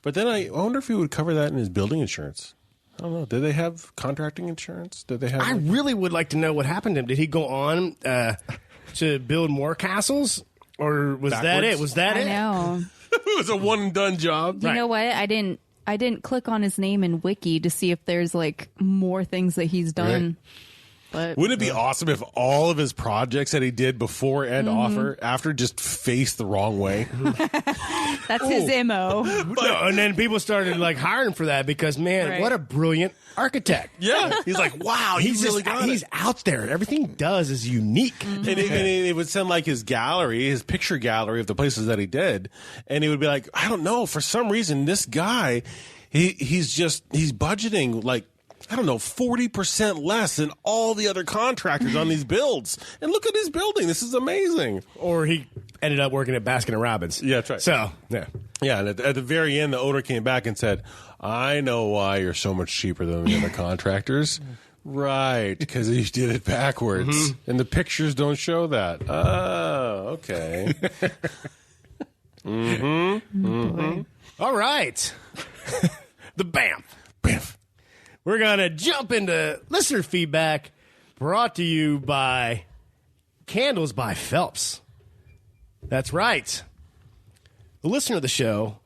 But then I wonder if he would cover that in his building insurance. I don't know. Did they have contracting insurance? Did they have? I really would like to know what happened to him. Did he go on to build more castles, or was that it? Was that I it? know. It was a one and done job. You know what? I didn't click on his name in Wiki to see if there's like more things that he's done. But Wouldn't it be awesome if all of his projects that he did before and after just faced the wrong way? that's his MO. No, and then people started like hiring for that because, man, Right. what a brilliant architect. Yeah. He's like, wow, He's really got he's it. out there. Everything he does is unique. And it would send like his gallery, his picture gallery of the places that he did. And he would be like, I don't know, for some reason, this guy, he's budgeting like, I don't know, 40% less than all the other contractors on these builds. And look at his building. This is amazing. Or he ended up working at Baskin and Robbins. Yeah, that's right. So, yeah. Yeah, and at the very end, the owner came back and said, I know why you're so much cheaper than the other contractors. Right, because you did it backwards. And the pictures don't show that. Oh, okay. All right. The Banff. We're going to jump into listener feedback brought to you by Candles by Phelps. That's right. The listener of the show,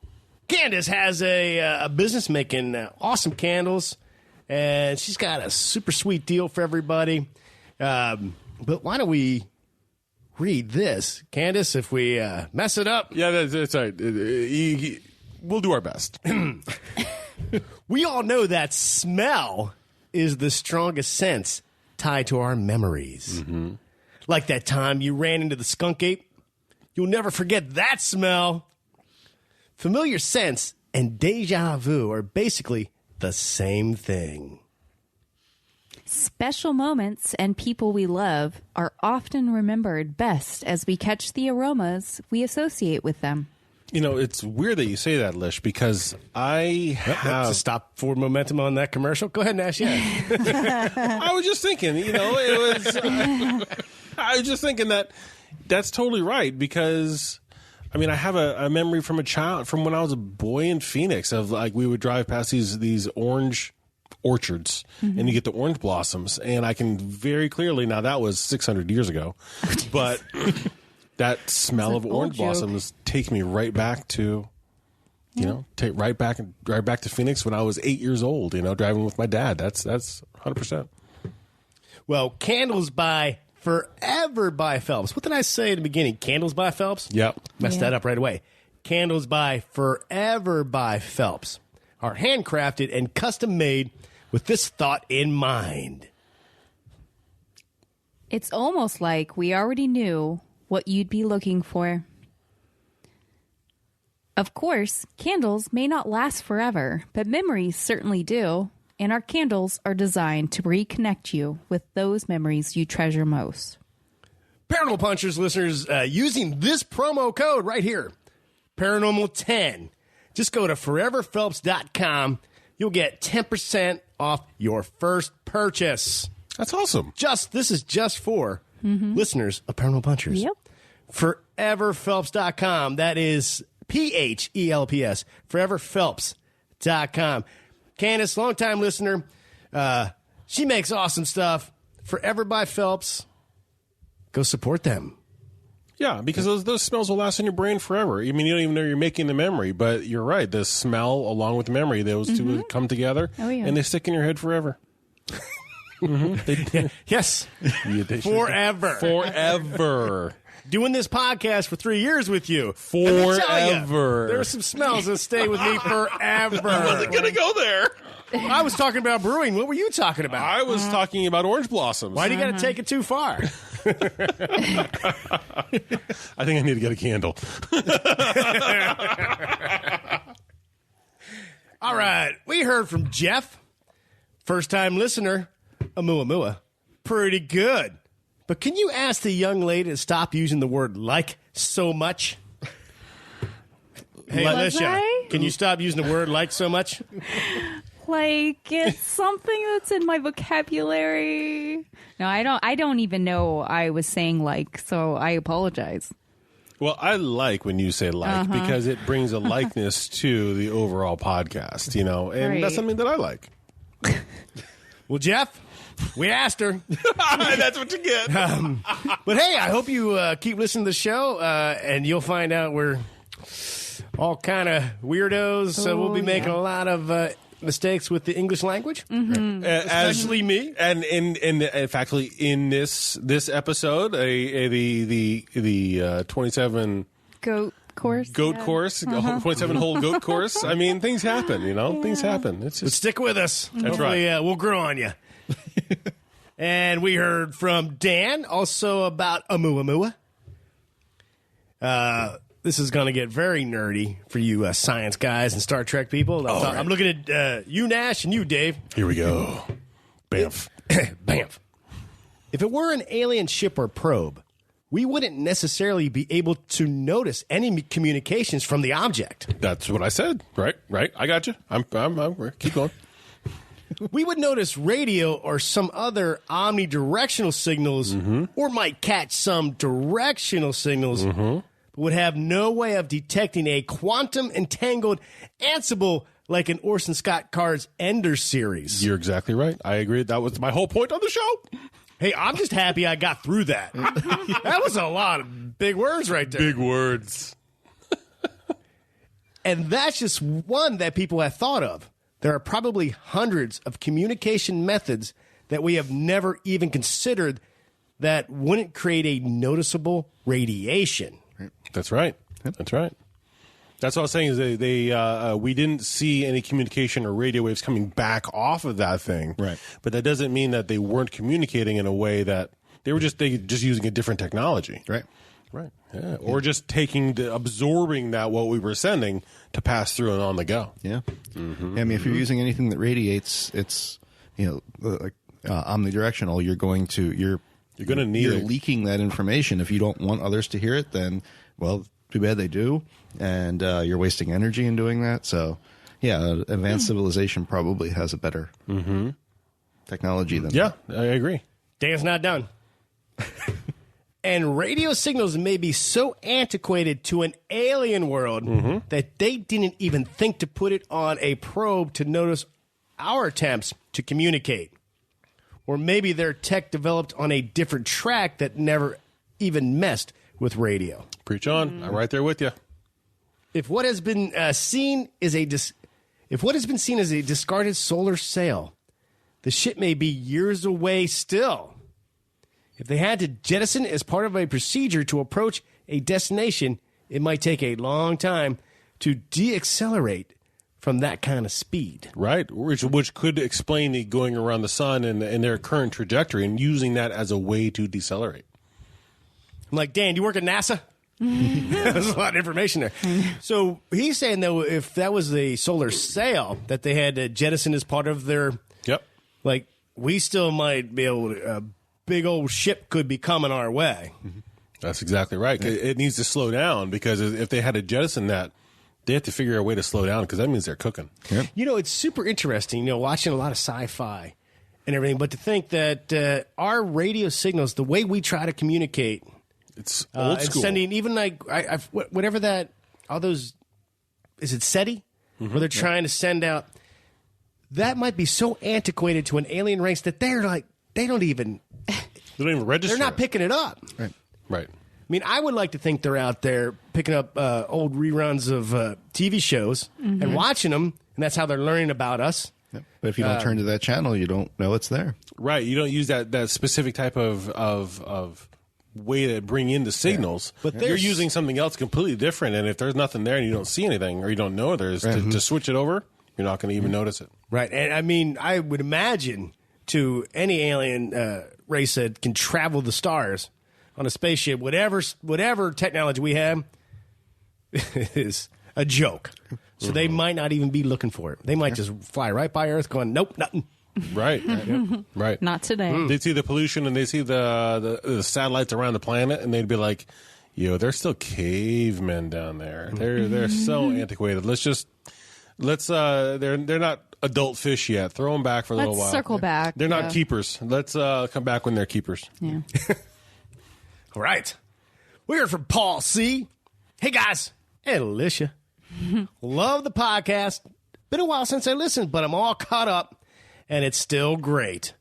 Candace, has a business making awesome candles, and she's got a super sweet deal for everybody. But why don't we read this? Candace, if we mess it up. Yeah, that's all right. We'll do our best. We all know that smell is the strongest sense tied to our memories. Like that time you ran into the skunk ape. You'll never forget that smell. Familiar sense and deja vu are basically the same thing. Special moments and people we love are often remembered best as we catch the aromas we associate with them. You know, it's weird that you say that, Lish, because I have... Stop for momentum on that commercial. Go ahead, Nash. Yeah. I was just thinking, you know, I was just thinking that that's totally right, because, I mean, I have a memory from when I was a boy in Phoenix of, like, we would drive past these orange orchards, and you get the orange blossoms, and I can very clearly, now that was 600 years ago, but... That smell of orange blossoms take me right back to, right back to Phoenix when I was 8 years old. You know, driving with my dad. That's 100%. Well, Candles by Forever by Phelps. What did I say at the beginning? Candles by Phelps? Yep. Messed that up right away. Candles by Forever by Phelps are handcrafted and custom made with this thought in mind. It's almost like we already knew what you'd be looking for. Of course, candles may not last forever, but memories certainly do, and our candles are designed to reconnect you with those memories you treasure most. Paranormal Punchers listeners, using this promo code right here, Paranormal 10, just go to foreverphelps.com. You'll get 10% off your first purchase. That's awesome. This is just for listeners of Paranormal Punchers. Yep. Foreverphelps.com. That is PHELPS. Foreverphelps.com. Candace, longtime listener. She makes awesome stuff. Forever by Phelps. Go support them. Yeah, because those smells will last in your brain forever. I mean, you don't even know you're making the memory, but you're right. The smell along with the memory, those two come together, and they stick in your head forever. Yes. They Forever. Forever. Doing this podcast for 3 years with you. Forever. There are some smells that stay with me forever. I wasn't going to go there. I was talking about brewing. What were you talking about? I was talking about orange blossoms. Why do you got to take it too far? I think I need to get a candle. All right. We heard from Jeff. First-time listener. Amua. Pretty good. But can you ask the young lady to stop using the word like so much? Hey, Alicia, can you stop using the word like so much? Like, it's something that's in my vocabulary. No, I don't even know I was saying like, so I apologize. Well, I like when you say like because it brings a likeness to the overall podcast, you know, and that's something that I like. Well, Jeff, we asked her. That's what you get. But hey, I hope you keep listening to the show, and you'll find out we're all kind of weirdos, so we'll be making a lot of mistakes with the English language, especially me. And in fact, in this episode, the 27 goat course, 27 hole goat course. I mean, things happen, you know. Things happen. It's But just stick with us. That's Hopefully, right. we'll grow on you. And we heard from Dan also about Oumuamua. This is going to get very nerdy for you science guys and Star Trek people. I'm looking at you, Nash, and you, Dave. here we go. Banff. Banff. If it were an alien ship or probe, we wouldn't necessarily be able to notice any communications from the object. That's what I said. Right. I got you. I'm keep going. We would notice radio or some other omnidirectional signals, or might catch some directional signals, but would have no way of detecting a quantum entangled Ansible like in Orson Scott Card's Ender series. You're exactly right. I agree. That was my whole point on the show. Hey, I'm just happy I got through that. That was a lot of big words right there. Big words. And that's just one that people have thought of. There are probably hundreds of communication methods that we have never even considered that wouldn't create a noticeable radiation. That's right. That's right. That's what I was saying is we didn't see any communication or radio waves coming back off of that thing. Right. But that doesn't mean that they weren't communicating in a way that they were just using a different technology. Right. Right. Yeah. Or just absorbing what we were sending to pass through and on the go. Yeah. I mean, if you're using anything that radiates, it's, like omnidirectional. You're going to need it. leaking that information. If you don't want others to hear it, then, well, too bad they do. And you're wasting energy in doing that. So, yeah, advanced civilization probably has a better technology than Yeah, I agree. Dan's not done. And radio signals may be so antiquated to an alien world that they didn't even think to put it on a probe to notice our attempts to communicate. Or maybe their tech developed on a different track that never even messed with radio. Preach on. I'm right there with you. If what has been seen as a discarded solar sail, the ship may be years away still. If they had to jettison as part of a procedure to approach a destination, it might take a long time to deaccelerate from that kind of speed. Right, which could explain the going around the sun and their current trajectory and using that as a way to decelerate. I'm like, Dan, do you work at NASA? There's a lot of information there. So he's saying, though, if that was a solar sail that they had to jettison as part of their... Yep. Like, we still might be able to... big old ship could be coming our way. That's exactly right. It needs to slow down because if they had to jettison that, they have to figure out a way to slow down because that means they're cooking. Yep. It's super interesting, watching a lot of sci-fi and everything, but to think that our radio signals, the way we try to communicate, it's old school. sending even like whatever that, all those, is it SETI? Where they're trying to send out, that might be so antiquated to an alien race that they're like, they don't even register. They're not picking it up. Right. I mean, I would like to think they're out there picking up old reruns of TV shows and watching them, and that's how they're learning about us. Yep. But if you don't turn to that channel, you don't know it's there. Right. You don't use that specific type of way to bring in the signals. But you're using something else completely different, and if there's nothing there and you don't see anything or you don't know there's to switch it over, you're not going to even notice it. Right. And I mean, I would imagine to any alien race that can travel the stars on a spaceship, whatever technology we have is a joke. So they might not even be looking for it. They might just fly right by Earth going, nope, nothing. Right. Right. Not today. They'd see the pollution and they see the satellites around the planet, and they'd be like, "Yo, there's still cavemen down there. They're so antiquated. They're not adult fish yet. Throw them back for a little while. Let's circle back. They're not keepers. Let's come back when they're keepers." Yeah. All right. We heard from Paul C. Hey, guys. And Alicia. Love the podcast. Been a while since I listened, but I'm all caught up, and it's still great.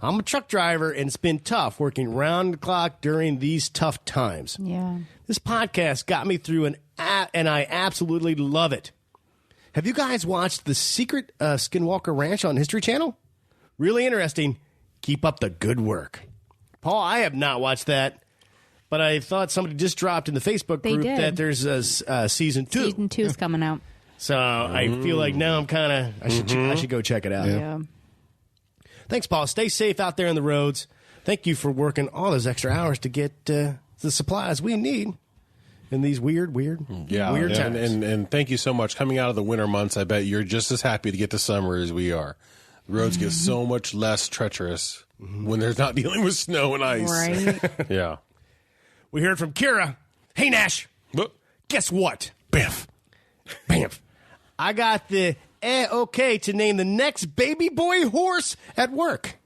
I'm a truck driver, and it's been tough working round the clock during these tough times. Yeah. This podcast got me through, and I absolutely love it. Have you guys watched The Secret Skinwalker Ranch on History Channel? Really interesting. Keep up the good work. Paul, I have not watched that, but I thought somebody just dropped in the Facebook group that there's a season 2. Season 2 is coming out. So I feel like now I'm kind of, I should go check it out. Yeah. Thanks, Paul. Stay safe out there on the roads. Thank you for working all those extra hours to get the supplies we need in these weird times. And thank you so much. Coming out of the winter months, I bet you're just as happy to get to summer as we are. The roads get so much less treacherous when they're not dealing with snow and ice. Right. Yeah. We heard from Kira. Hey, Nash. But, Guess what? Banff. I got the okay to name the next baby boy horse at work.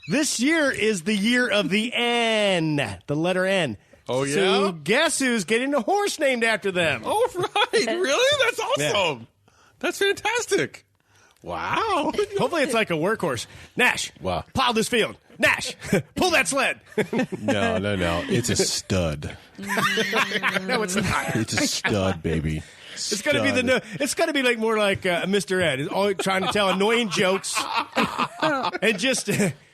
This year is the year of the N, the letter N. Oh, yeah? So guess who's getting a horse named after them? Oh, right. Really? That's awesome. Yeah. That's fantastic. Wow. Hopefully it's like a workhorse. Nash, Wow. plow this field. Nash, pull that sled. No. It's a stud. No, it's not. It's a stud, baby. It's gonna be it's gonna be like more like Mr. Ed. It's always trying to tell annoying jokes and just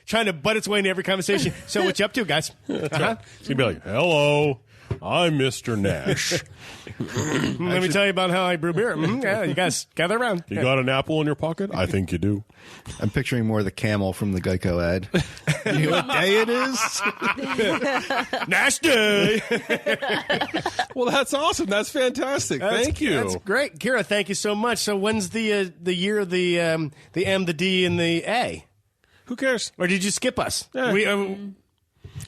trying to butt its way into every conversation. So what you up to, guys? Uh-huh. It's gonna be like, "Hello, I'm Mr. Nash. Let me tell you about how I brew beer. Yeah, you guys gather around. You got an apple in your pocket? I think you do." I'm picturing more the camel from the Geico ad. You know what day it is? Nash Day. Well, that's awesome. That's fantastic. Thank you. That's great, Kira. Thank you so much. So when's the year of the M, the D, and the A? Who cares? Or did you skip us? Yeah.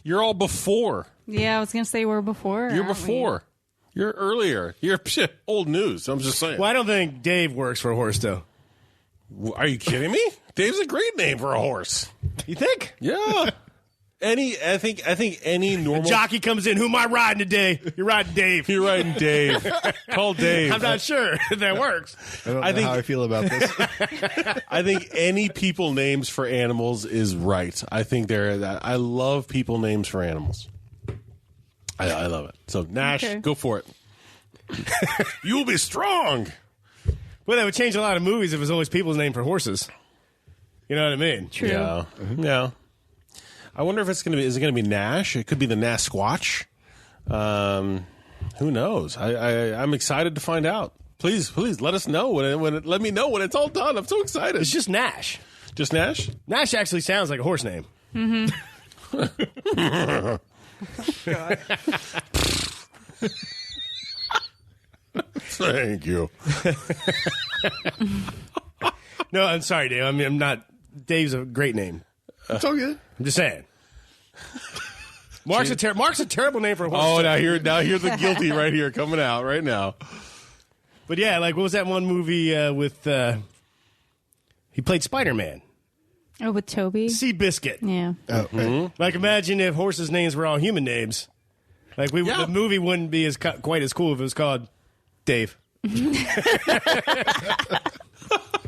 You're all before. Yeah, I was going to say we're before. You're aren't before. You're earlier. You're old news. I'm just saying. Well, I don't think Dave works for a horse, though. Are you kidding me? Dave's a great name for a horse. You think? Yeah. I think any normal Jockey comes in. Who am I riding today? You're riding Dave. You're riding Dave. Call Dave. I'm not sure if that works. I don't know how I feel about this. I think any people names for animals is right. I think I love people names for animals. I love it. So Nash, go for it. You'll be strong. Well, that would change a lot of movies if it was always people's name for horses. You know what I mean? True. Yeah. Yeah. I wonder if is it going to be Nash? It could be the Nasquatch. Who knows? I'm excited to find out. Please let us know let me know when it's all done. I'm so excited. It's just Nash. Just Nash? Nash actually sounds like a horse name. God. Thank you. No, I'm sorry, Dave. I mean, I'm not. Dave's a great name. It's all good. I'm just saying. Mark's a terrible name for a horse. Oh, now hear the guilty right here coming out right now. But yeah, like what was that one movie with? He played Spider-Man. Oh, with Toby? Seabiscuit. Yeah. Oh, right. Like imagine if horses' names were all human names. Like the movie wouldn't be quite as cool if it was called Dave.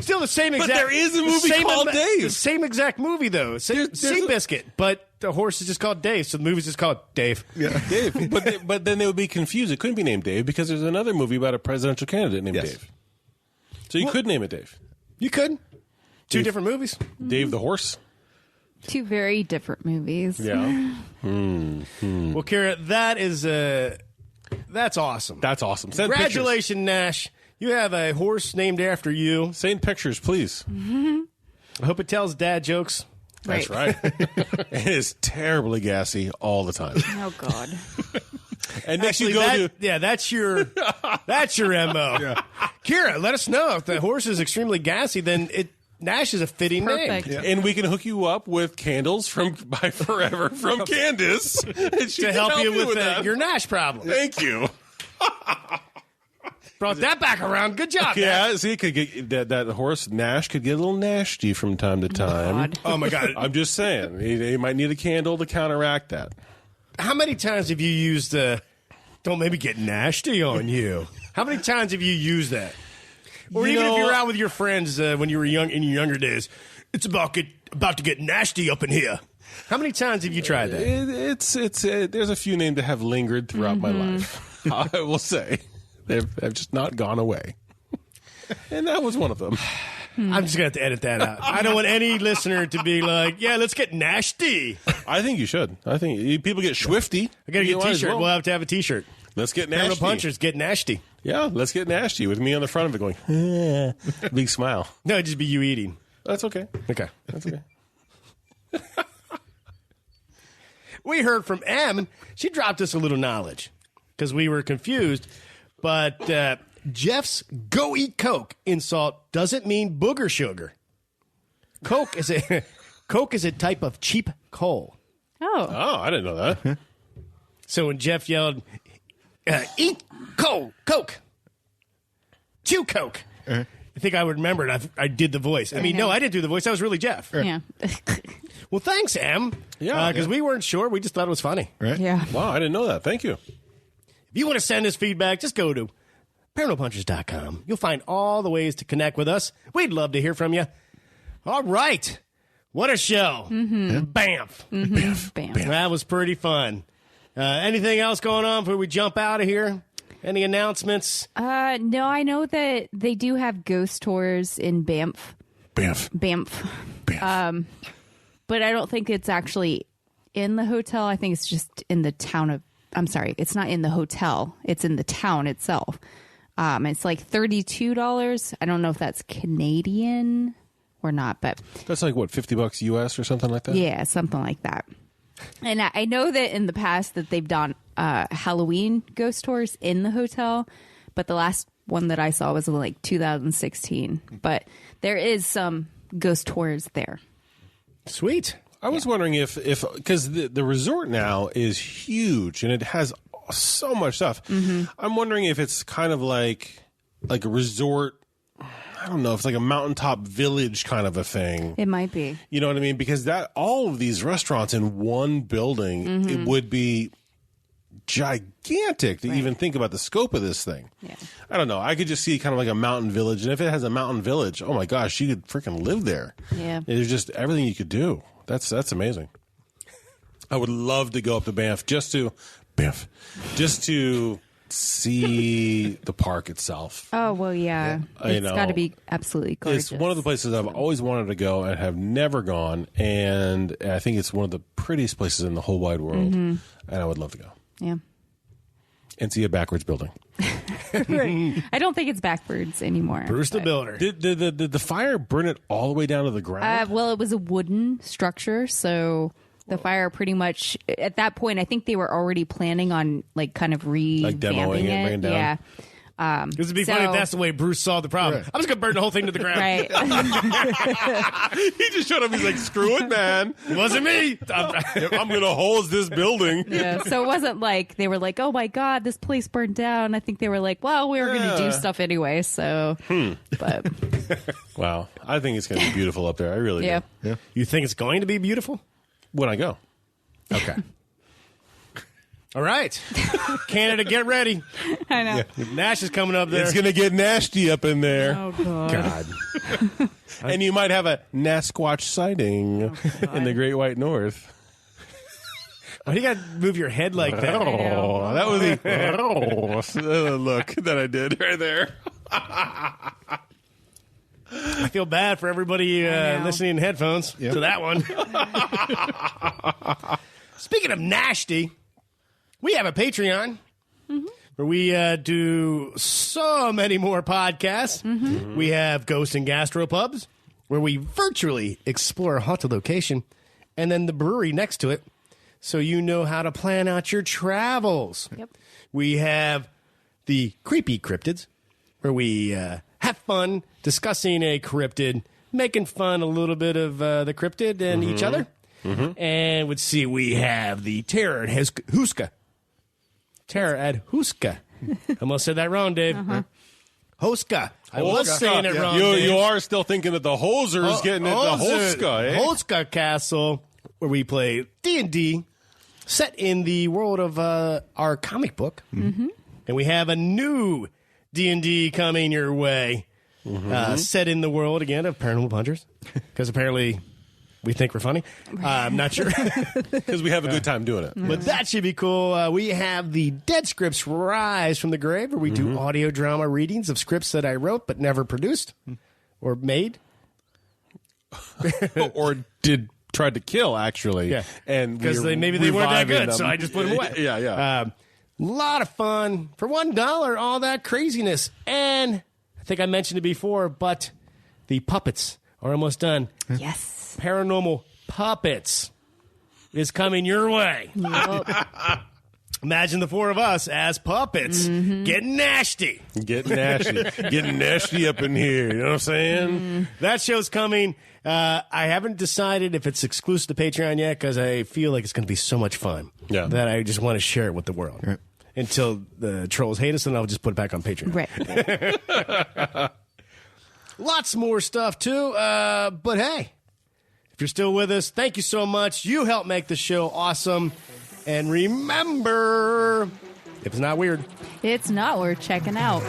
Still the same exact. But there is a movie called Dave. The same exact movie though. Seabiscuit, but the horse is just called Dave, so the movie's just called Dave. Yeah. Dave. But then they would be confused. It couldn't be named Dave because there's another movie about a presidential candidate named Dave. So you could name it Dave. You could. Two different movies. Dave the horse. Two very different movies. Yeah. Well, Kara, that's awesome. That's awesome. Send Congratulations, Nash. You have a horse named after you. Send pictures, please. I hope it tells dad jokes. That's right. It is terribly gassy all the time. Oh, God. And next Actually, you go to... Yeah, that's your MO. Yeah. Kira, let us know if the horse is extremely gassy. Then Nash is a fitting Perfect. name. And we can hook you up with candles from by Forever from Candace and she To can help you with that. your Nash problem. Thank you. Brought that back around. Good job, Nash. Yeah, see, it could get that horse Nash could get a little nasty from time to time. God. Oh, my God. I'm just saying, he might need a candle to counteract that. How many times have you used don't maybe get nasty on you? How many times have you used that? Or You even know- if you're out with your friends when you were young in your younger days, it's about to get nasty up in here. How many times have you tried that? It's there's a few names that have lingered throughout my life. I will say they've just not gone away, and that was one of them. I'm just going to have to edit that out. I don't want any listener to be like, yeah, let's get nasty. I think you should. I think people get swifty. I got to You get a might as T-shirt. well. We'll have to have a T-shirt. Let's get Paranormal nasty. Punchers, get nasty. Yeah, let's get nasty with me on the front of it going, big smile. No, it'd just be you eating. That's okay. Okay. That's okay. We heard from Em. She dropped us a little knowledge because we were confused. But Jeff's Go Eat Coke insult doesn't mean booger sugar. Coke is a type of cheap coal. Oh. Oh, I didn't know that. So when Jeff yelled, eat Coke, chew Coke, I think I would remember it. I did the voice. I mean, no, I didn't do the voice. That was really Jeff. Yeah. Well, thanks, Em. Yeah. Because we weren't sure. We just thought it was funny. Right? Yeah. Wow, I didn't know that. Thank you. If you want to send us feedback, just go to paranormalpunchers.com. You'll find all the ways to connect with us. We'd love to hear from you. All right. What a show. Banff. Bam. That was pretty fun. Anything else going on before we jump out of here? Any announcements? No, I know that they do have ghost tours in Banff. Banff. But I don't think it's actually in the hotel. I think it's just in the town of, I'm sorry, it's not in the hotel. It's in the town itself. It's like $32. I don't know if that's Canadian or not, but That's like, what, $50 US or something like that? yeah, something like that. And I know that in the past that they've done Halloween ghost tours in the hotel, but the last one that I saw was in like 2016. But there is some ghost tours there. Sweet. I was wondering if because the resort now is huge and it has so much stuff. I'm wondering if it's kind of like a resort. I don't know. If it's like a mountaintop village kind of a thing. It might be. You know what I mean? Because all of these restaurants in one building, it would be gigantic to even think about the scope of this thing. Yeah. I don't know. I could just see kind of like a mountain village. And if it has a mountain village, oh my gosh, you could freaking live there. Yeah. There's just everything you could do. That's amazing. I would love to go up to Banff just to see the park itself. Oh, well, yeah. I It's know. got to be absolutely gorgeous. It's one of the places I've always wanted to go and have never gone, and I think it's one of the prettiest places in the whole wide world, and I would love to go Yeah. and see a backwards building. I don't think it's backwards anymore. Bruce the but- Builder. Did the fire burn it all the way down to the ground? Well, it was a wooden structure, so the fire pretty much at that point. I think they were already planning on like kind of revamping demoing it, bringing it down? Yeah, This would be funny if So- that's the way Bruce solved the problem. I'm just going to burn the whole thing to the ground. right. He just showed up. He's like, "Screw it, man! It wasn't me. I'm gonna hose this building." Yeah. So it wasn't like they were like, "Oh my God, this place burned down." I think they were like, "Well, we were going to do stuff anyway." So, but Wow, I think it's gonna be beautiful up there. I really yeah, do. You think it's going to be beautiful? When I go, Okay. All right. Canada, get ready. I know. Nash is coming up there. it's gonna get nasty up in there. Oh God. God. And you might have a Nasquatch sighting in the Great White North. Why do you got to move your head like that? Oh, that was the look that I did right there. I feel bad for everybody know. listening in headphones to that one. Speaking of nasty, we have a Patreon where we do so many more podcasts. We have Ghost and Gastropubs, where we virtually explore a haunted location, and then the brewery next to it, so you know how to plan out your travels. Yep. We have the Creepy Cryptids, where we have fun discussing a cryptid making fun a little bit of the cryptid and each other. And let's see, we have the Terror at Huska. Terror at Huska. I almost said that wrong, Dave. Huska. I was saying it wrong, Dave. You are still thinking that the hoser is getting at the Huska, eh? Huska Castle, where we play D&D, set in the world of our comic book. And we have a new D&D coming your way, set in the world, again, of Paranormal Punchers, because apparently we think we're funny. I'm not sure. Because we have a good time doing it. But that should be cool. We have the Dead Scripts Rise from the Grave, where we do audio drama readings of scripts that I wrote but never produced or made. Or tried to kill, actually. Yeah. Because maybe they weren't that good, them. so I just put them away. Yeah. A lot of fun. For $1, all that craziness. And I think I mentioned it before, but the puppets are almost done. Yes. Paranormal Puppets is coming your way. Yep. Imagine the four of us as puppets getting nasty. Getting nasty up in here. You know what I'm saying? That show's coming. I haven't decided if it's exclusive to Patreon yet because I feel like it's going to be so much fun that I just want to share it with the world. Right. Until the trolls hate us, and I'll just put it back on Patreon. Right. Lots more stuff, too. But hey, if you're still with us, thank you so much. You help make the show awesome. And remember, if it's not weird, It's not worth checking out.